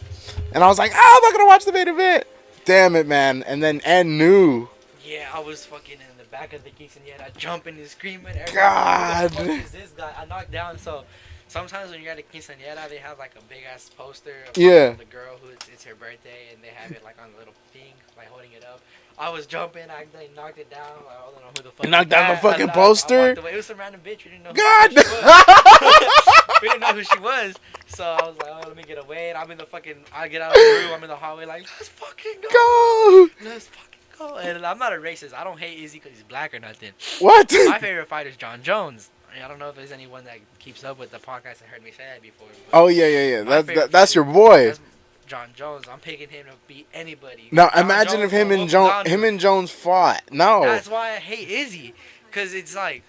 And I was like, I'm not going to watch the main event. Damn it, man. And then knew. Yeah, I was fucking in the back of the quinceañera jumping and screaming. God. Who the fuck is this guy? I knocked down. So sometimes when you're at a quinceañera, they have like a big ass poster of Yeah. the girl who it's her birthday, and they have it like on a little thing, like holding it up. I was jumping, I knocked it down. I don't know who the fuck. You knocked down the that. fucking I poster? walked away. It was some random bitch. We didn't know God. who she was. We didn't know who she was. So I was like, oh, let me get away. And I'm in the fucking. I get out of the room. I'm in the hallway like, let's fucking go. Go. Let's fucking go. And I'm not a racist. I don't hate Izzy because he's black or nothing. What? My favorite fighter is John Jones. I don't know if there's anyone that keeps up with the podcast and heard me say that before. Oh, yeah. My favorite That's your fighter- boy. that's John Jones. I'm picking him to beat anybody. Now, John imagine if him will and whoop Donovan. Jones fought. No. That's why I hate Izzy, because it's like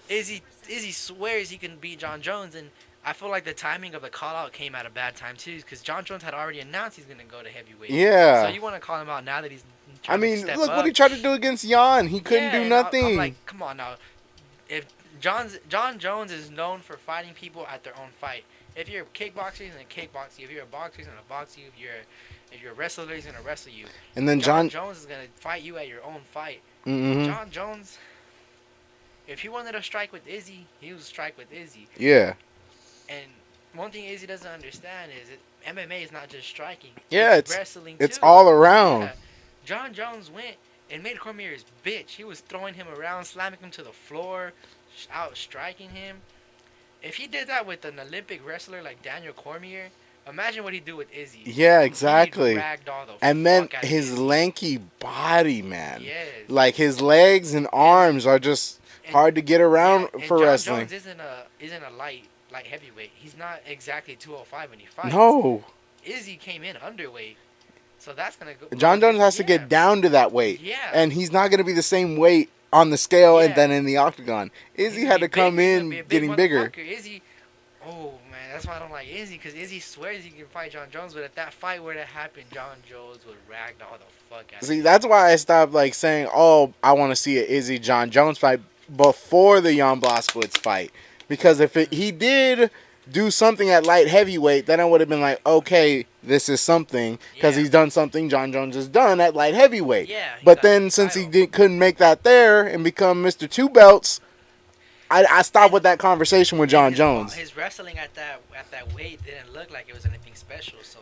Izzy swears he can beat John Jones, and I feel like the timing of the call out came at a bad time too, because John Jones had already announced he's gonna go to heavyweight. Yeah. So you want to call him out now that he's. I trying to mean, step look up. what he tried to do against Jan. He couldn't Yeah, do and nothing. I'm like, come on now. If John Jones is known for fighting people at their own fight. If you're a kickboxer, he's gonna kickbox you. If you're a boxer, he's gonna box you. If you're a wrestler, he's gonna wrestle you. And then John Jones is gonna fight you at your own fight. Mhm. John Jones, if he wanted to strike with Izzy, he would strike with Izzy. Yeah. And one thing Izzy doesn't understand is that MMA is not just striking. Yeah, it's wrestling it's too. all around. Yeah. John Jones went and made Cormier his bitch. He was throwing him around, slamming him to the floor, out striking him. If he did that with an Olympic wrestler like Daniel Cormier, imagine what he'd do with Izzy. Yeah, exactly. He'd ragdoll the And then fuck out of his Izzy. lanky body, man. Yes. Like his legs and arms are just hard to get around and for John wrestling. Jones isn't a light heavyweight. He's not exactly 205 when he fights. No. Izzy came in underweight, so that's gonna go. John Jones has to get down to that weight. Yeah. And he's not going to be the same weight on the scale and Yeah. then in the octagon. Izzy He's had to big, come he's gonna in be a big getting bigger. motherfucker. Izzy, oh man, that's why I don't like Izzy, because Izzy swears he can fight John Jones, but if that fight were to happen, John Jones would ragdoll the fuck out of See, him. that's why I stopped like saying, "Oh, I want to see an Izzy John Jones fight" before the Jan Blachowicz fight, because if he did do something at light heavyweight, then I would have been like, "Okay, this is something," because Yeah. he's done something John Jones has done at light heavyweight. Yeah, he But got then the since he title. couldn't make that there and become Mr. Two Belts, I stopped with that conversation with John His- Jones. His wrestling at that weight didn't look like it was anything special, so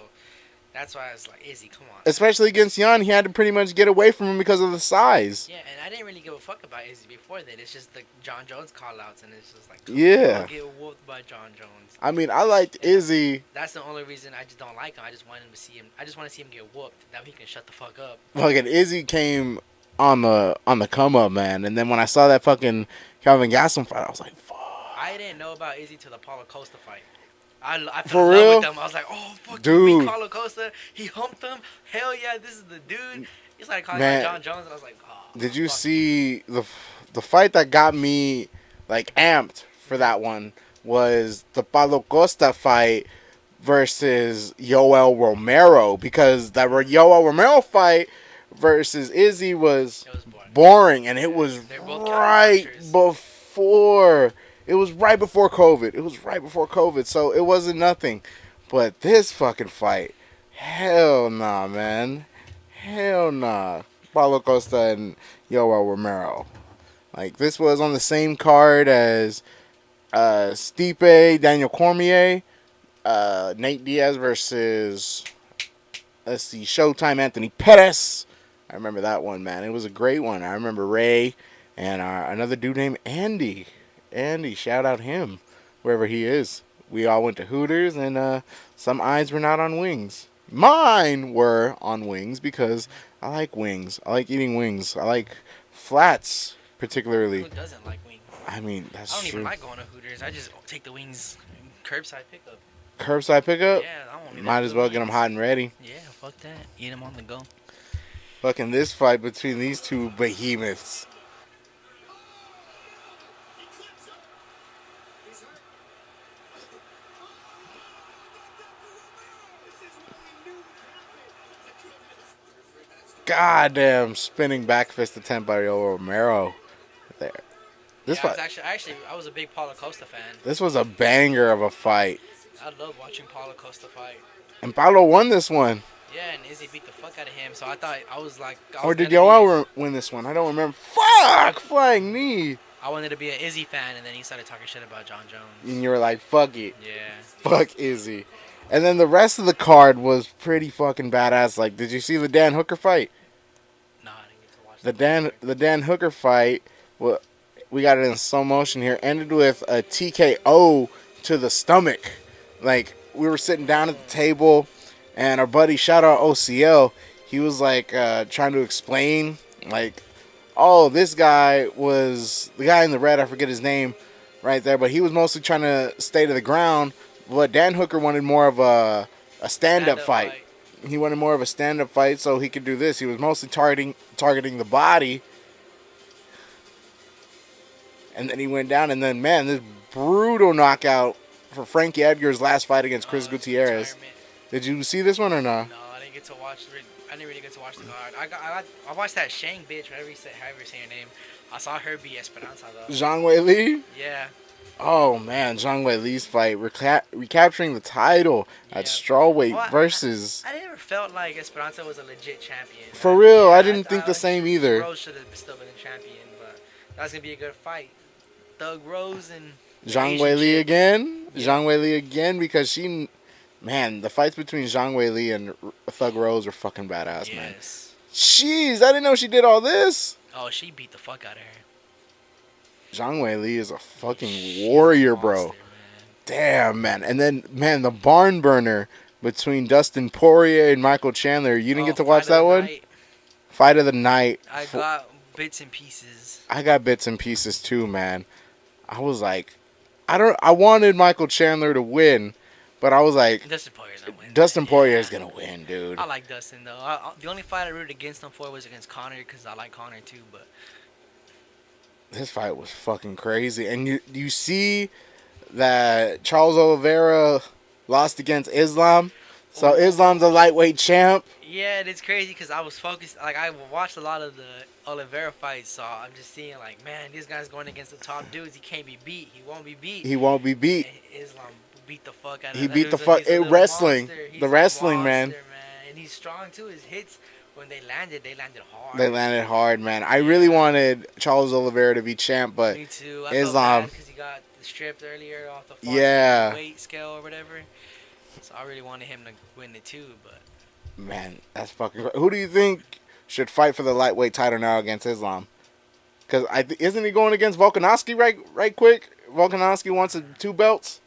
that's why I was like, Izzy, come on. Especially against Jan, he had to pretty much get away from him because of the size. Yeah, and I didn't really give a fuck about Izzy before that. It's just the John Jones call-outs, and it's just like, Yeah. I'll get whooped by John Jones. I mean, I liked Izzy. That's the only reason I just don't like him. I just want him to see him. I just want to see him get whooped. That way he can shut the fuck up. Fucking Izzy came on the come up, man. And then when I saw that fucking Calvin Gastelum fight, I was like, fuck. I didn't know about Izzy till the Paulo Costa fight. I For fell in real? love with him. I was like, oh, fuck, Dude. dude. Paulo Costa. He humped him. Hell yeah, this is the dude. He started calling Man, out John Jones, and I was like, oh. Did you fuck. see the fight that got me like amped for that one was the Paulo Costa fight versus Yoel Romero, because that Yoel Romero fight versus Izzy was It was boring. boring, and it was They're both right counterpunchers. before. It was right before COVID. So it wasn't nothing. But this fucking fight, hell nah, man. Hell nah. Paulo Costa and Yoel Romero. Like, this was on the same card as Stipe, Daniel Cormier, Nate Diaz versus, let's see, Showtime Anthony Pettis. I remember that one, man. It was a great one. I remember Ray and another dude named Andy. Andy, shout out him, wherever he is. We all went to Hooters, and some eyes were not on wings. Mine were on wings because I like wings. I like eating wings. I like flats, particularly. Who doesn't like wings? I mean, that's I don't true. even like going to Hooters. I just take the wings curbside pickup. Curbside pickup? Yeah, I want me Might as well get them hot and ready. Yeah, fuck that. Eat them on the go. Fucking this fight between these two behemoths. Goddamn spinning back fist attempt by Romero. There. This Yeah, fight. I was a big Paulo Costa fan. This was a banger of a fight. I love watching Paulo Costa fight. And Paulo won this one. Yeah, and Izzy beat the fuck out of him. So I thought I was like, Or did Yoel win this one? I don't remember. Fuck! Flying knee. I wanted to be an Izzy fan, and then he started talking shit about John Jones. And you were like, fuck it. Yeah. Fuck Izzy. And then the rest of the card was pretty fucking badass. Like, did you see the Dan Hooker fight? No, I didn't get to watch The Dan Hooker fight, well, we got it in slow motion here, ended with a TKO to the stomach. Like, we were sitting down at the table, and our buddy, shout out OCL, he was like trying to explain, like, oh, this guy was the guy in the red, I forget his name right there, but he was mostly trying to stay to the ground. But Dan Hooker wanted more of a stand-up fight. He wanted more of a stand-up fight so he could do this. He was mostly targeting the body. And then he went down, and then, man, this brutal knockout for Frankie Edgar's last fight against Chris Gutierrez. Retirement. Did you see this one or no? No, I didn't get to watch. I didn't really get to watch the card. I watched that Shang bitch, however you say her name. I saw her beat Esperanza though. Zhang Wei Li? Yeah. Oh, man, Zhang Wei Li's fight. Recapturing the title at strawweight versus... I never felt like Esperanza was a legit champion. For real, I didn't think the same either. Rose should have still been a champion, but that's going to be a good fight. Thug Rose and... Zhang Wei Li again? Yeah. Zhang Wei Li again because she... Man, the fights between Zhang Wei Li and Thug Rose are fucking badass, man. Jeez, I didn't know she did all this. Oh, she beat the fuck out of her. Zhang Wei Li is a fucking warrior, bro. Man. Damn, man. And then, man, the barn burner between Dustin Poirier and Michael Chandler. You didn't get to watch that one? Fight of the night. I got bits and pieces. I got bits and pieces too, man. I was like, I wanted Michael Chandler to win, but I was like, Dustin Poirier's gonna win. Dustin Poirier's gonna win, dude. I like Dustin though. The only fight I rooted against him for was against Conor because I like Conor too, but. This fight was fucking crazy. And you see that Charles Oliveira lost against Islam. So Islam's a lightweight champ. Yeah, it's crazy because I was focused. Like, I watched a lot of the Oliveira fights, so I'm just seeing, like, man, this guy's going against the top dudes. He can't be beat. He won't be beat. He won't be beat. And Islam beat the fuck out of him. He beat the fuck. Wrestling. The wrestling, man. And he's strong, too. His hits... When they landed hard. They landed hard, man. I really wanted Charles Oliveira to be champ, but me too. Islam, because he got stripped earlier off the weight scale or whatever. So I really wanted him to win it too, but man, that's fucking. Who do you think should fight for the lightweight title now against Islam? Because isn't he going against Volkanovski right quick? Volkanovski wants 2 belts.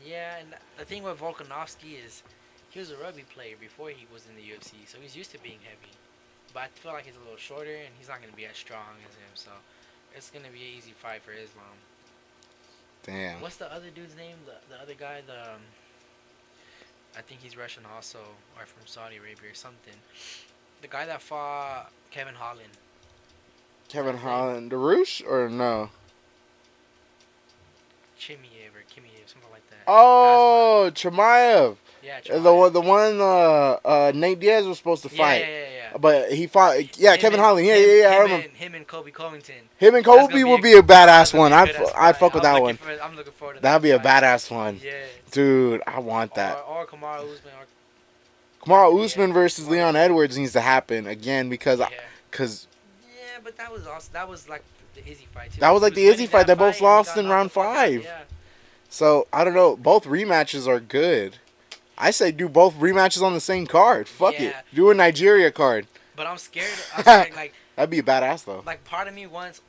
Yeah, and the thing with Volkanovski is. He was a rugby player before he was in the UFC, so he's used to being heavy. But I feel like he's a little shorter, and he's not going to be as strong as him, so it's going to be an easy fight for Islam. Damn. What's the other dude's name? The other guy, I think he's Russian also, or from Saudi Arabia or something. The guy that fought Kevin Holland. Kevin Holland, Darush or no? Chimaev, something like that. Oh, Chimaev. Yeah, the one Nate Diaz was supposed to fight. Yeah. But he fought. Yeah, Kevin Holland. Yeah. I remember. Him and Kobe Covington. Him and Kobe would be a badass one. I'd fuck with that one. I'm looking forward to that. That'd be a badass one. Yeah. Dude, I want that. Or Kamaru Usman. Kamaru Usman versus Leon Edwards needs to happen again because. Yeah, but that was also like the Izzy fight too. That was like He the Izzy winning fight. that They both and he lost got in knocked round the fuck out. 5. Yeah. So I don't know. Both rematches are good. I say do both rematches on the same card. Fuck it. Yeah. Do a Nigeria card. But I'm scared. Like That'd be badass though. like part of me wants,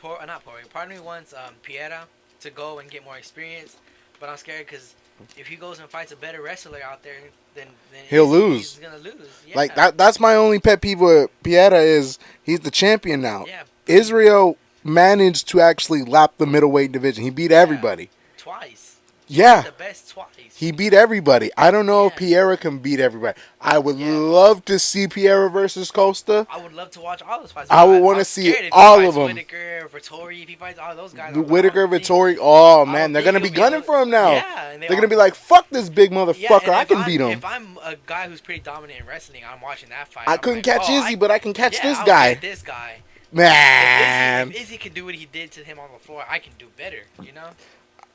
part of me wants Piera to go and get more experience, but I'm scared because if he goes and fights a better wrestler out there, then He'll lose. He's gonna lose. Yeah. Like that's my only pet peeve with Pieta is he's the champion now. Yeah. Israel managed to actually lap the middleweight division. He beat everybody. Twice. Yeah. The best twice. He beat everybody. I don't know if Yeah. Piera can beat everybody. I would Yeah. love to see Piera versus Costa. I would love to watch all those fights. I would want to see all of them. Whitaker, Vittori, if he fights all those guys. Whitaker, Vittori. Oh man, they're gonna be he'll gunning for him now. Yeah, and They're gonna be like, "Fuck this big motherfucker! and I can beat him." If I'm a guy who's pretty dominant in wrestling, I'm watching that fight. I I'm couldn't like, catch oh, Izzy, but I can catch this I'll guy. get this guy. Man, If Izzy can do what he did to him on the floor, I can do better. You know.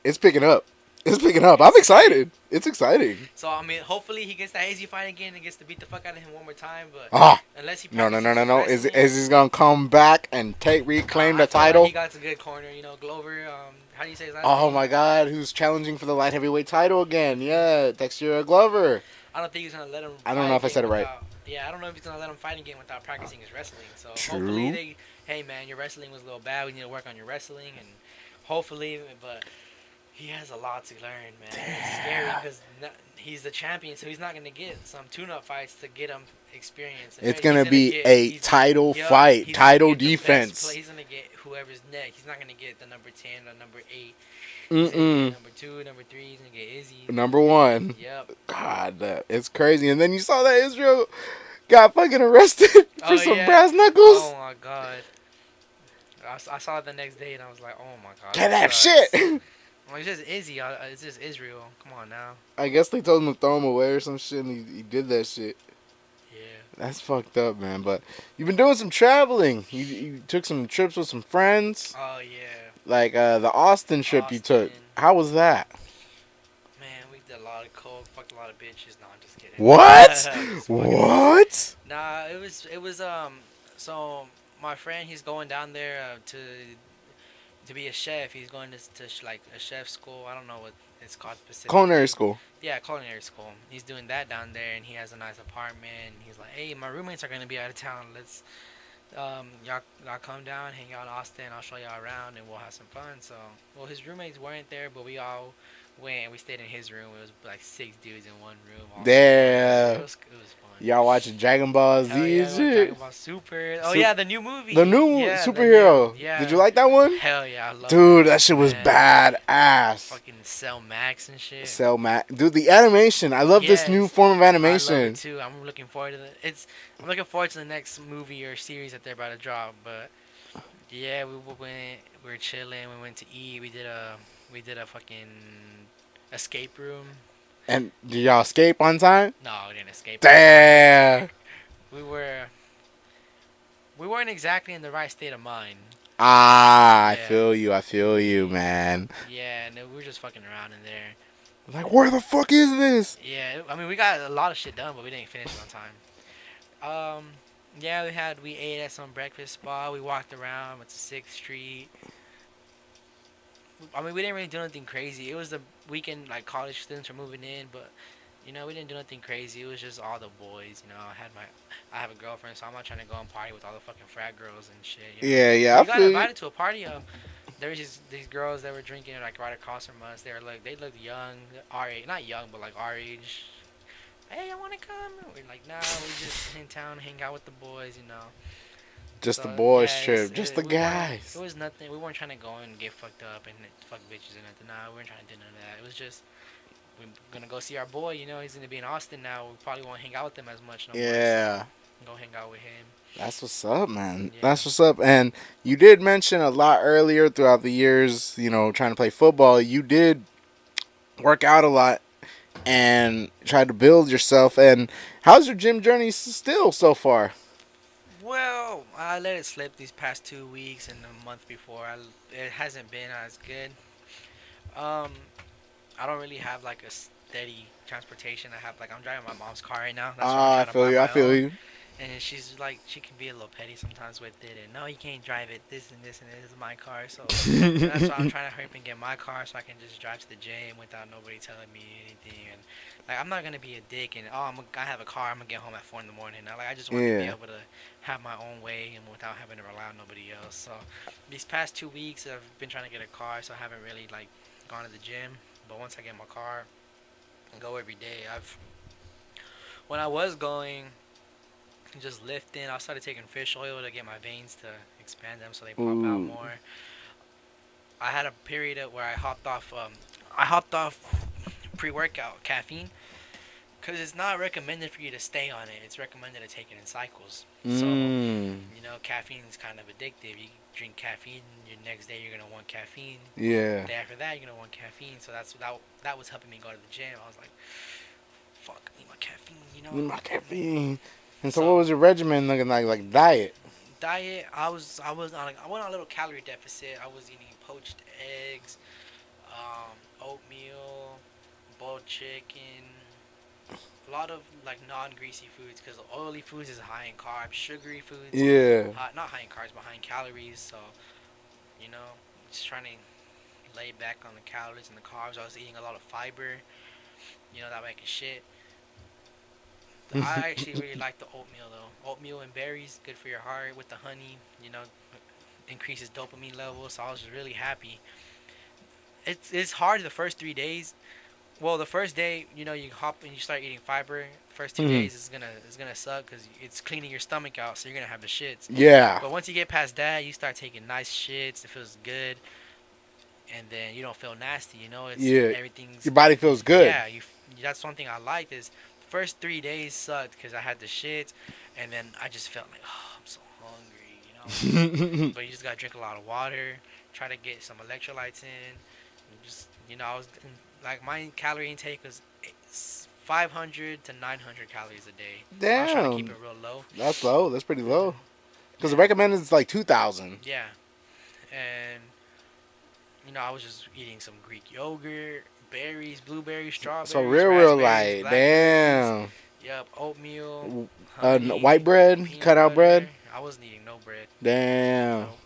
it's picking up. It's picking up. I'm excited. It's exciting. So I mean, hopefully he gets that Izzy fight again and gets to beat the fuck out of him one more time. But unless he No. practices wrestling- Izzy's gonna come back and reclaim the I feel like title. He got a good corner, you know. Glover, how do you say his last Oh name? my God, who's challenging for the light heavyweight title again? Yeah, Dexter Glover. I don't think he's gonna let him. I don't fight know if I again said it right. Yeah, I don't know if he's gonna let him fight again without practicing his wrestling. So True. hopefully hey man, your wrestling was a little bad. We need to work on your wrestling, and hopefully, but he has a lot to learn, man. It's scary because he's the champion, so he's not gonna get some tune-up fights to get him experience. It's gonna be a title fight, title defense. He's gonna get whoever's next. He's not gonna get the number 10 or number 8. Number 2, number 3. He's gonna get Izzy. Number 1. Yep. God, it's crazy. And then you saw that Israel got fucking arrested for some yeah. brass knuckles. Oh my God. I saw it the next day and I was like, oh my God. Can't have shit. Well, it's just Izzy. It's just Israel. Come on now. I guess they told him to throw him away or some shit, and he did that shit. Yeah. That's fucked up, man. But you've been doing some traveling. You took some trips with some friends. Oh yeah. Like the Austin trip you took. How was that? Man, we did a lot of coke, fucked a lot of bitches. No, I'm just kidding. What? What? Nah, it was so my friend, he's going down there to be a chef. He's going to like a chef school. I don't know what it's called specifically. Culinary school. Yeah, culinary school. He's doing that down there, and he has a nice apartment. He's like, hey, my roommates are gonna be out of town. Let's y'all come down, hang out in Austin. I'll show y'all around, and we'll have some fun. So, well, his roommates weren't there, but we all went. We stayed in his room. It was like 6 dudes in one room. Damn. It was fun. Y'all watching Dragon Ball Z Hell yeah, and shit? Dragon Ball Super. Oh yeah, the new movie. The new Yeah, superhero. yeah. Did you like that one? Hell yeah, I love Dude, it. that shit was Man. badass. Fucking Cell Max and shit. Cell Max. Dude, the animation. I love this Yes. new form of I love animation. it too. I'm looking forward to I'm looking forward to the next movie or series that they're about to drop. But yeah, we were chilling. We went to eat. We did a fucking escape room. And did y'all escape on time? No, we didn't escape. Damn. We weren't exactly in the right state of mind. I Yeah. feel you, man. Yeah, and we were just fucking around in there. Like, where the fuck is this? Yeah, I mean, we got a lot of shit done, but we didn't finish it on time. Yeah, we ate at some breakfast spot. We walked around, went to 6th Street. I mean, we didn't really do anything crazy. It was the weekend, like, college students were moving in, but, you know, we didn't do nothing crazy. It was just all the boys, you know. I have a girlfriend, so I'm not trying to go and party with all the fucking frat girls and shit. You know? Yeah, We got invited to a party. There was these girls that were drinking, like, right across from us. They looked young, our age. Not young, but, like, our age. Hey, I want to come. We're like, nah, we just in town, hang out with the boys, you know. Just So, the boys yeah, trip. Just the guys. It was nothing. We weren't trying to go and get fucked up and fuck bitches and nothing. Nah, we weren't trying to do none of that. It was just, we're going to go see our boy, you know. He's going to be in Austin now. We probably won't hang out with him as much no more. Yeah. So go hang out with him. That's what's up, man. Yeah. That's what's up. And you did mention a lot earlier throughout the years, you know, trying to play football. You did work out a lot and try to build yourself. And how's your gym journey still so far? Well, I let it slip these past 2 weeks and a month before. It hasn't been as good. I don't really have like a steady transportation. I'm driving my mom's car right now. That's why I'm trying to buy my I feel own. you. And she's like, she can be a little petty sometimes with it. And no, you can't drive it. This and this and this is my car. So that's why I'm trying to hurry up and get my car so I can just drive to the gym without nobody telling me anything. And like, I'm not gonna be a dick and I have a car. I'm gonna get home at 4 in the morning. Now, like, I just want to be Yeah. able to have my own way and without having to rely on nobody else. So these past 2 weeks, I've been trying to get a car, so I haven't really like gone to the gym. But once I get my car and go every day, when I was going just lifting. I started taking fish oil to get my veins to expand them so they pop out Ooh. more. I had a period where I hopped off pre-workout caffeine because it's not recommended for you to stay on it. It's recommended to take it in cycles. So Mm. caffeine is kind of addictive. You drink caffeine, your next day you're gonna want caffeine. Yeah. The day after that you're gonna want caffeine. So that was helping me go to the gym. I was like, fuck, I need my caffeine. Need my caffeine. And so, what was your regimen looking like? Like diet? Diet, I went on a little calorie deficit. I was eating poached eggs, oatmeal, boiled chicken, a lot of like non-greasy foods because oily foods is high in carbs, sugary foods, Yeah. not high in carbs but high in calories. So you know, just trying to lay back on the calories and the carbs. I was eating a lot of fiber, that making shit. I actually really like the oatmeal though. Oatmeal and berries, good for your heart with the honey. Increases dopamine levels. So I was really happy. It's hard the first 3 days. Well, the first day, you hop and you start eating fiber. The first 2 days is gonna suck because it's cleaning your stomach out, so you're gonna have the shits. Yeah. But once you get past that, you start taking nice shits. It feels good, and then you don't feel nasty. Yeah. Everything's Your body feels good. Yeah, that's one thing I liked is the first 3 days sucked because I had the shits, and then I just felt like, oh, I'm so hungry, But you just gotta drink a lot of water, try to get some electrolytes in, and just I was like my calorie intake was 500 to 900 calories a day. I was trying to keep Damn. it real low. That's low. That's pretty low. Because the recommended is like 2,000. Yeah, and I was just eating some Greek yogurt, berries, blueberries, strawberries. So real raspberries, light. Damn. Yep, oatmeal, honey, White bread, peanut cut out bread. butter. I wasn't eating no bread. Damn. Nope.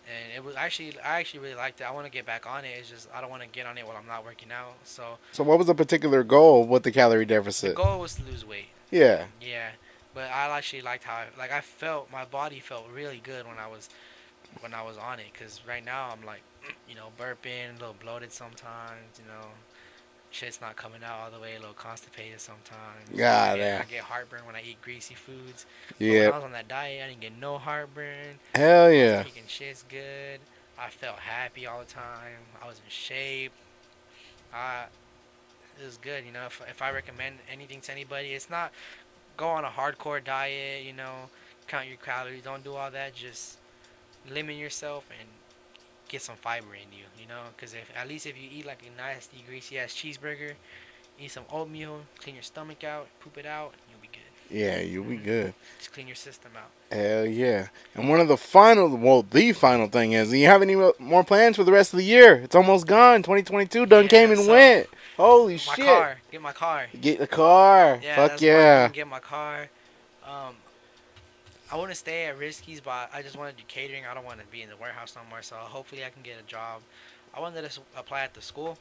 And it was I actually really liked it. I want to get back on it. It's just I don't want to get on it while I'm not working out. So So what was the particular goal with the calorie the deficit? goal was to lose weight. Yeah. Yeah, but I actually liked how I felt my body felt really good when I was on it. Cause right now I'm like, burping, a little bloated sometimes. Shit's not coming out all the way, a little constipated sometimes. God I damn. get heartburn when I eat greasy foods. But when Yeah. I was on that diet, I didn't get no heartburn. Hell I was yeah. taking shit's good. I felt happy all the time. I was in shape. It was good. If I recommend anything to anybody, it's not go on a hardcore diet. Count your calories. Don't do all that. Just limit yourself and get some fiber in you. Because at least if you eat like a nasty, greasy ass cheeseburger, eat some oatmeal, clean your stomach out, poop it out, you'll be good. Yeah, you'll be good. Just clean your system out. Hell yeah. And the final thing is, do you have any more plans for the rest of the year? It's almost gone. 2022 done came and went. Holy shit. Get my car. Get the car. Yeah, Fuck that's yeah. Get my car. I want to stay at Risky's, but I just want to do catering. I don't want to be in the warehouse no more. So hopefully I can get a job. I wanted to apply at the school.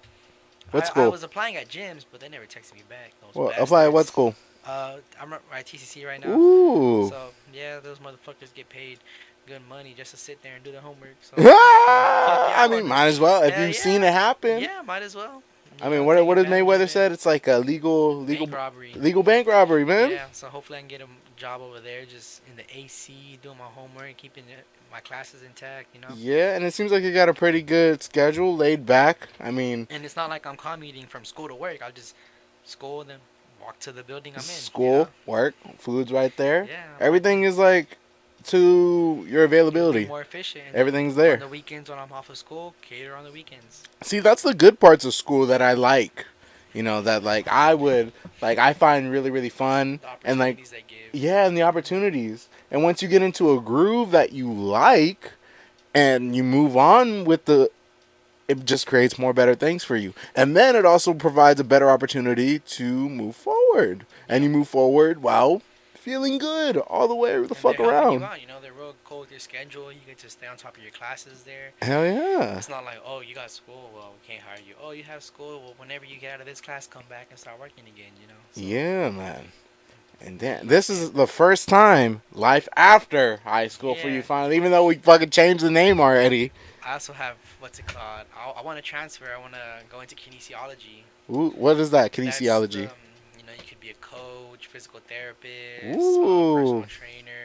What I school? was applying at gyms, but they never texted me back. Well, apply at what school? I'm at TCC right now. Ooh. So yeah, those motherfuckers get paid good money just to sit there and do the homework. So I mean, might as well. If you've seen it happen. Yeah, might as well. I mean, what did Mayweather said? It's like a legal bank robbery, man. Yeah, so hopefully I can get a job over there, just in the AC, doing my homework, keeping my classes intact, Yeah, and it seems like you got a pretty good schedule, laid back. I mean, and it's not like I'm commuting from school to work. I'll just school, then walk to the building I'm in. School, work, food's right there. Yeah. Everything is like to your availability. More efficient. Everything's there. On the weekends when I'm off of school, cater on the weekends. See, that's the good parts of school that I like. That I find really, really fun. And like, they give. yeah, and the opportunities. And once you get into a groove that you like and you move on with it just creates more better things for you. And then it also provides a better opportunity to move forward. And you move forward while feeling good all the way the And fuck they're helping you around. out. You know, they're real cool with your schedule. You get to stay on top of your classes there. Hell yeah. It's not like, oh, you got school, well, we can't hire you. Oh, you have school, well, whenever you get out of this class, come back and start working again. You know. So, Yeah, man. And then you this is the first time life after high school for you yeah. finally, even though we fucking changed the name already. I also have what's it called? I want to transfer. I want to go into kinesiology. Ooh, what is that? That's the Kinesiology. you could be a coach, physical therapist, Ooh. personal trainer.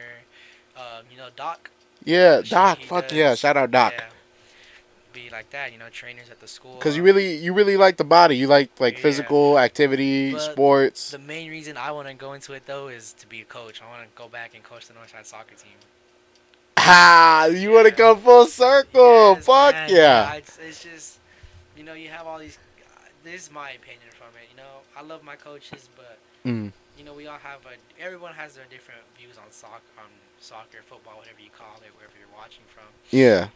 Doc. Yeah, The shit Doc. he Fuck yeah. does. Shout out Doc. Yeah, be like that. Trainers at the school. Cause you really like the body. You like Yeah. physical activity, But sports. the main reason I want to go into it though is to be a coach. I want to go back and coach the Northside soccer team. Ah, you want to Yeah. come full circle? Yes, Fuck man. yeah. It's just, you have all these. This is my opinion from it. I love my coaches, but Mm. we all have everyone has their different views on soccer, football, whatever you call it, wherever you're watching from. Yeah.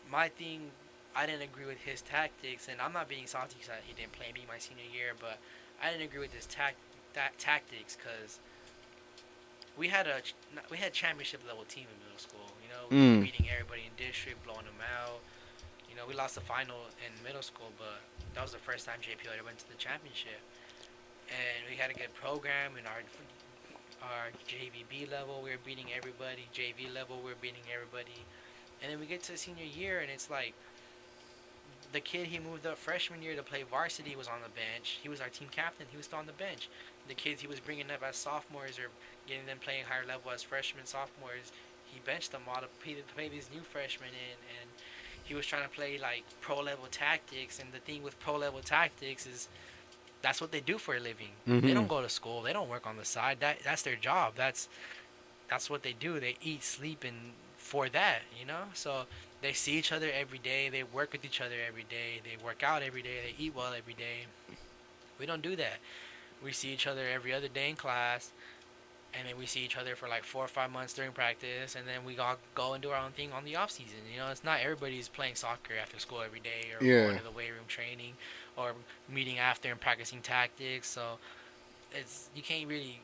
My thing, I didn't agree with his tactics, and I'm not being salty because he didn't play me my senior year, but I didn't agree with his tactics because we had championship level team in middle school. We were beating everybody in district, blowing them out. We lost the final in middle school, but that was the first time JPL ever went to the championship. And we had a good program in our JVB level. We were beating everybody. JV level, we were beating everybody. And then we get to senior year, and it's like the kid he moved up freshman year to play varsity was on the bench. He was our team captain. He was still on the bench. The kids he was bringing up as sophomores or getting them playing higher level as freshmen, sophomores, he benched them all to play these new freshmen in, and he was trying to play like pro level tactics. And the thing with pro level tactics is that's what they do for a living. Mm-hmm. They don't go to school. They don't work on the side. That's their job. That's what they do. They eat, sleep, and for that, So they see each other every day. They work with each other every day. They work out every day. They eat well every day. We don't do that. We see each other every other day in class, and then we see each other for like 4 or 5 months during practice, and then we all go and do our own thing on the off season. It's not everybody's playing soccer after school every day or going to the weight room training or meeting after and practicing tactics. So you can't really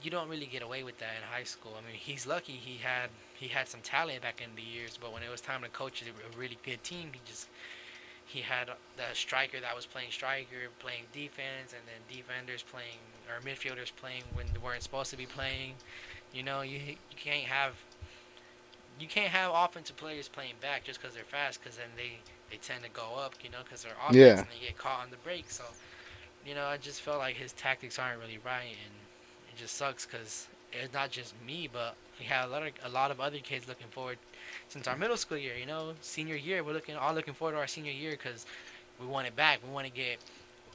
you don't really get away with that in high school. I mean, he's lucky he had some talent back in the years, but when it was time to coach a really good team, he had the striker that was playing striker, playing defense, and then defenders playing or midfielders playing when they weren't supposed to be playing. You can't have offensive players playing back just because they're fast, because then they tend to go up, because they're offense and they get caught on the break. So, I just felt like his tactics aren't really right, and it just sucks because it's not just me, but we have a lot of other kids looking forward since our middle school year. Senior year, we're all looking forward to our senior year because we want it back. We want to get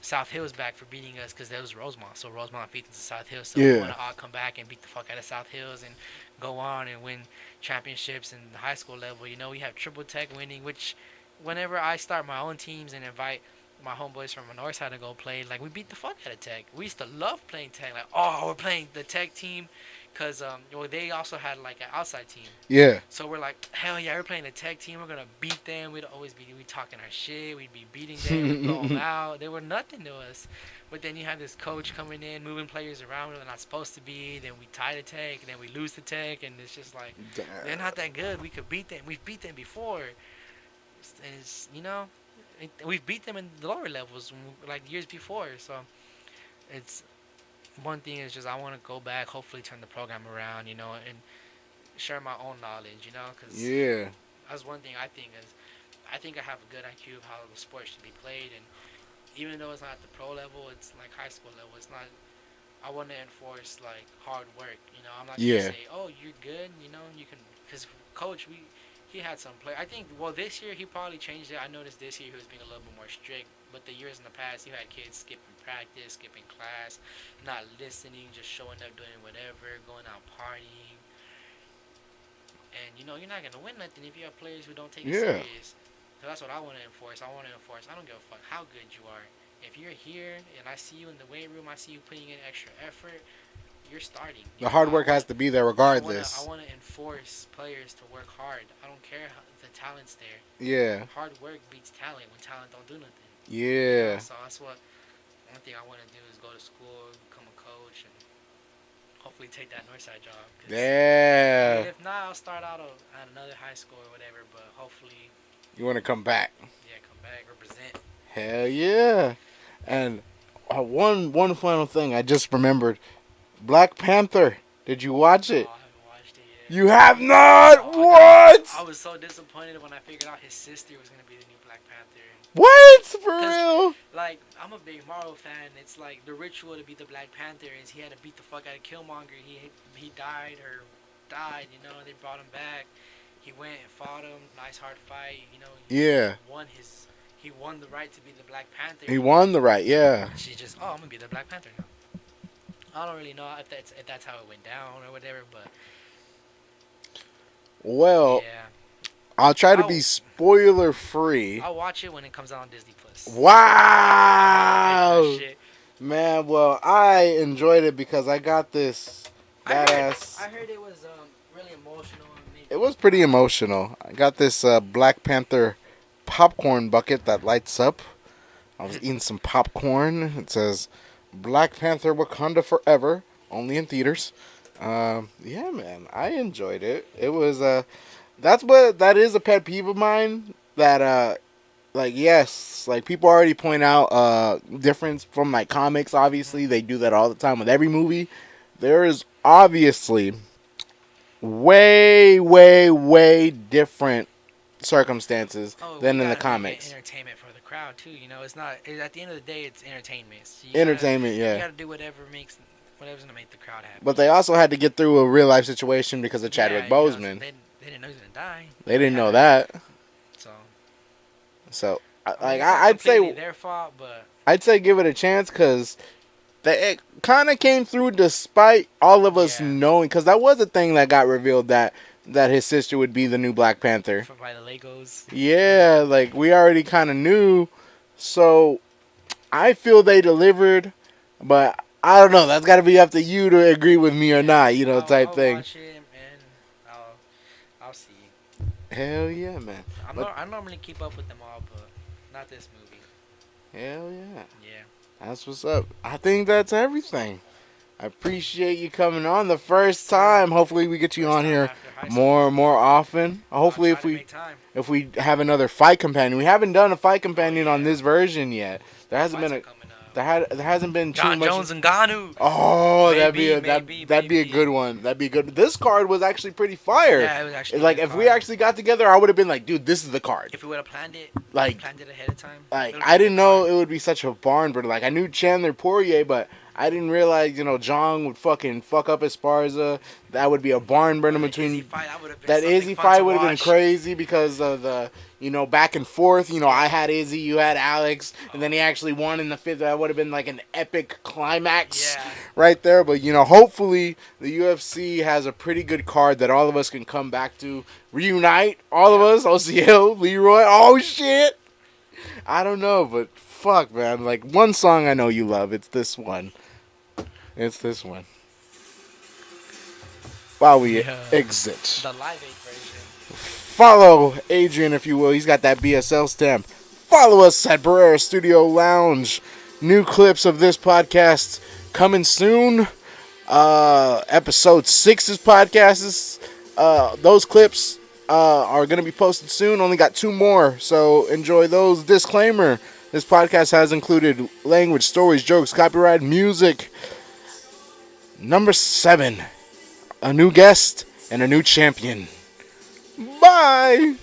South Hills back for beating us because that was Rosemont. So Rosemont beat us to South Hills. So we want to all come back and beat the fuck out of South Hills and go on and win championships in the high school level. We have Triple Tech winning, which whenever I start my own teams and invite my homeboys from the north side to go play, like, we beat the fuck out of Tech. We used to love playing Tech. Like, oh, we're playing the Tech team because they also had like an outside team. Yeah. So we're like, hell yeah, we're playing the Tech team. We're gonna beat them. We'd always be talking our shit. We'd be beating them. We'd blow them out. They were nothing to us. But then you have this coach coming in, moving players around where they're not supposed to be. Then we tie the Tech, and then we lose the Tech, and it's just like, they're not that good. We could beat them. We've beat them before. And it's, we've beat them in the lower levels like years before. So it's one thing is just I want to go back, hopefully turn the program around, and share my own knowledge, because that's one thing I think is I think I have a good IQ of how the sport should be played, and even though it's not at the pro level, it's like high school level. It's not. I want to enforce like hard work. I'm not gonna say, oh, you're good. You can, because coach, he had some play. I think this year he probably changed it. I noticed this year he was being a little bit more strict. But the years in the past, you had kids skipping practice, skipping class, not listening, just showing up doing whatever, going out partying. And you're not gonna win nothing if you have players who don't take it serious. So that's what I want to enforce. I don't give a fuck how good you are. If you're here and I see you in the weight room, I see you putting in extra effort, you're starting. The hard work has to be there regardless. I want to enforce players to work hard. I don't care how the talent's there. Yeah. Hard work beats talent when talent don't do nothing. Yeah. So that's what one thing I want to do is go to school, become a coach, and hopefully take that Northside job. 'Cause Yeah. if not, I'll start out at another high school or whatever. But hopefully, You want to come back? yeah, come back, represent. Hell yeah. And one final thing I just remembered. Black Panther. Did you watch it? Oh, I haven't watched it yet. You have not? Oh, What? I was so disappointed when I figured out his sister was gonna be the new Black Panther. What? For real? Like, I'm a big Marvel fan. It's like the ritual to beat the Black Panther is he had to beat the fuck out of Killmonger. He died. You know. They brought him back. He went and fought him. Nice hard fight. You know. Yeah. He won the right to be the Black Panther. He won the right, yeah. She just, I'm gonna be the Black Panther now. I don't really know if that's how it went down or whatever, but Well, yeah. I'll try to be spoiler free. I'll watch it when it comes out on Disney Plus. Wow. Man, well, I enjoyed it because I got this badass. I heard it was really emotional. It was pretty emotional. I got this Black Panther popcorn bucket that lights up. I was eating some popcorn. It says Black Panther Wakanda Forever, only in theaters. Yeah, man, I enjoyed it. It was that is a pet peeve of mine that yes, like people already point out difference from like comics. Obviously, they do that all the time with every movie. There is obviously way different circumstances than in the comics. Entertainment for the crowd too. You know, it's not at the end of the day, it's entertainment. So Entertainment, yeah. You gotta do whatever's gonna make the crowd happy. But they also had to get through a real life situation because of Chadwick Boseman. They didn't know he was gonna die. They didn't know that. So I'd say their fault, but I'd say give it a chance because it kind of came through despite all of us knowing, because that was a thing that got revealed that his sister would be the new Black Panther. By the Legos. Yeah, like we already kind of knew. So I feel they delivered, but I don't know. That's got to be up to you to agree with me or not, type thing. I'll watch it and I'll see. Hell yeah, man. I normally keep up with them all, but not this movie. Hell yeah. Yeah. That's what's up. I think that's everything. I appreciate you coming on the first time. Hopefully we get you on here more often. Hopefully if we have another fight companion. We haven't done a fight companion on this version yet. There hasn't been there hasn't been too John much. Jones and Ganu. Oh, that'd be a good one. That'd be good. This card was actually pretty fire. Yeah, it was actually like if we actually got together, I would have been like, dude, this is the card. If we would have planned it ahead of time. Like I didn't know it would be such a barn burner. Like I knew Chandler Poirier, but I didn't realize, John would fucking fuck up Esparza. That would be a barn burner between. That Izzy fight would have been crazy because of the, back and forth. I had Izzy, you had Alex, and then he actually won in the fifth. That would have been like an epic climax right there. But, hopefully the UFC has a pretty good card that all of us can come back to. Reunite, all of us. OCL, Leroy. Oh, shit. I don't know, but fuck, man. Like, one song I know you love. It's this one. While we exit. The Live Aid version. Follow Adrian, if you will. He's got that BSL stamp. Follow us at Barrera Studio Lounge. New clips of this podcast coming soon. Episode 6's podcast. Those clips are going to be posted soon. Only got 2 more, so enjoy those. Disclaimer. This podcast has included language, stories, jokes, copyright, music. Number 7, a new guest and a new champion. Bye!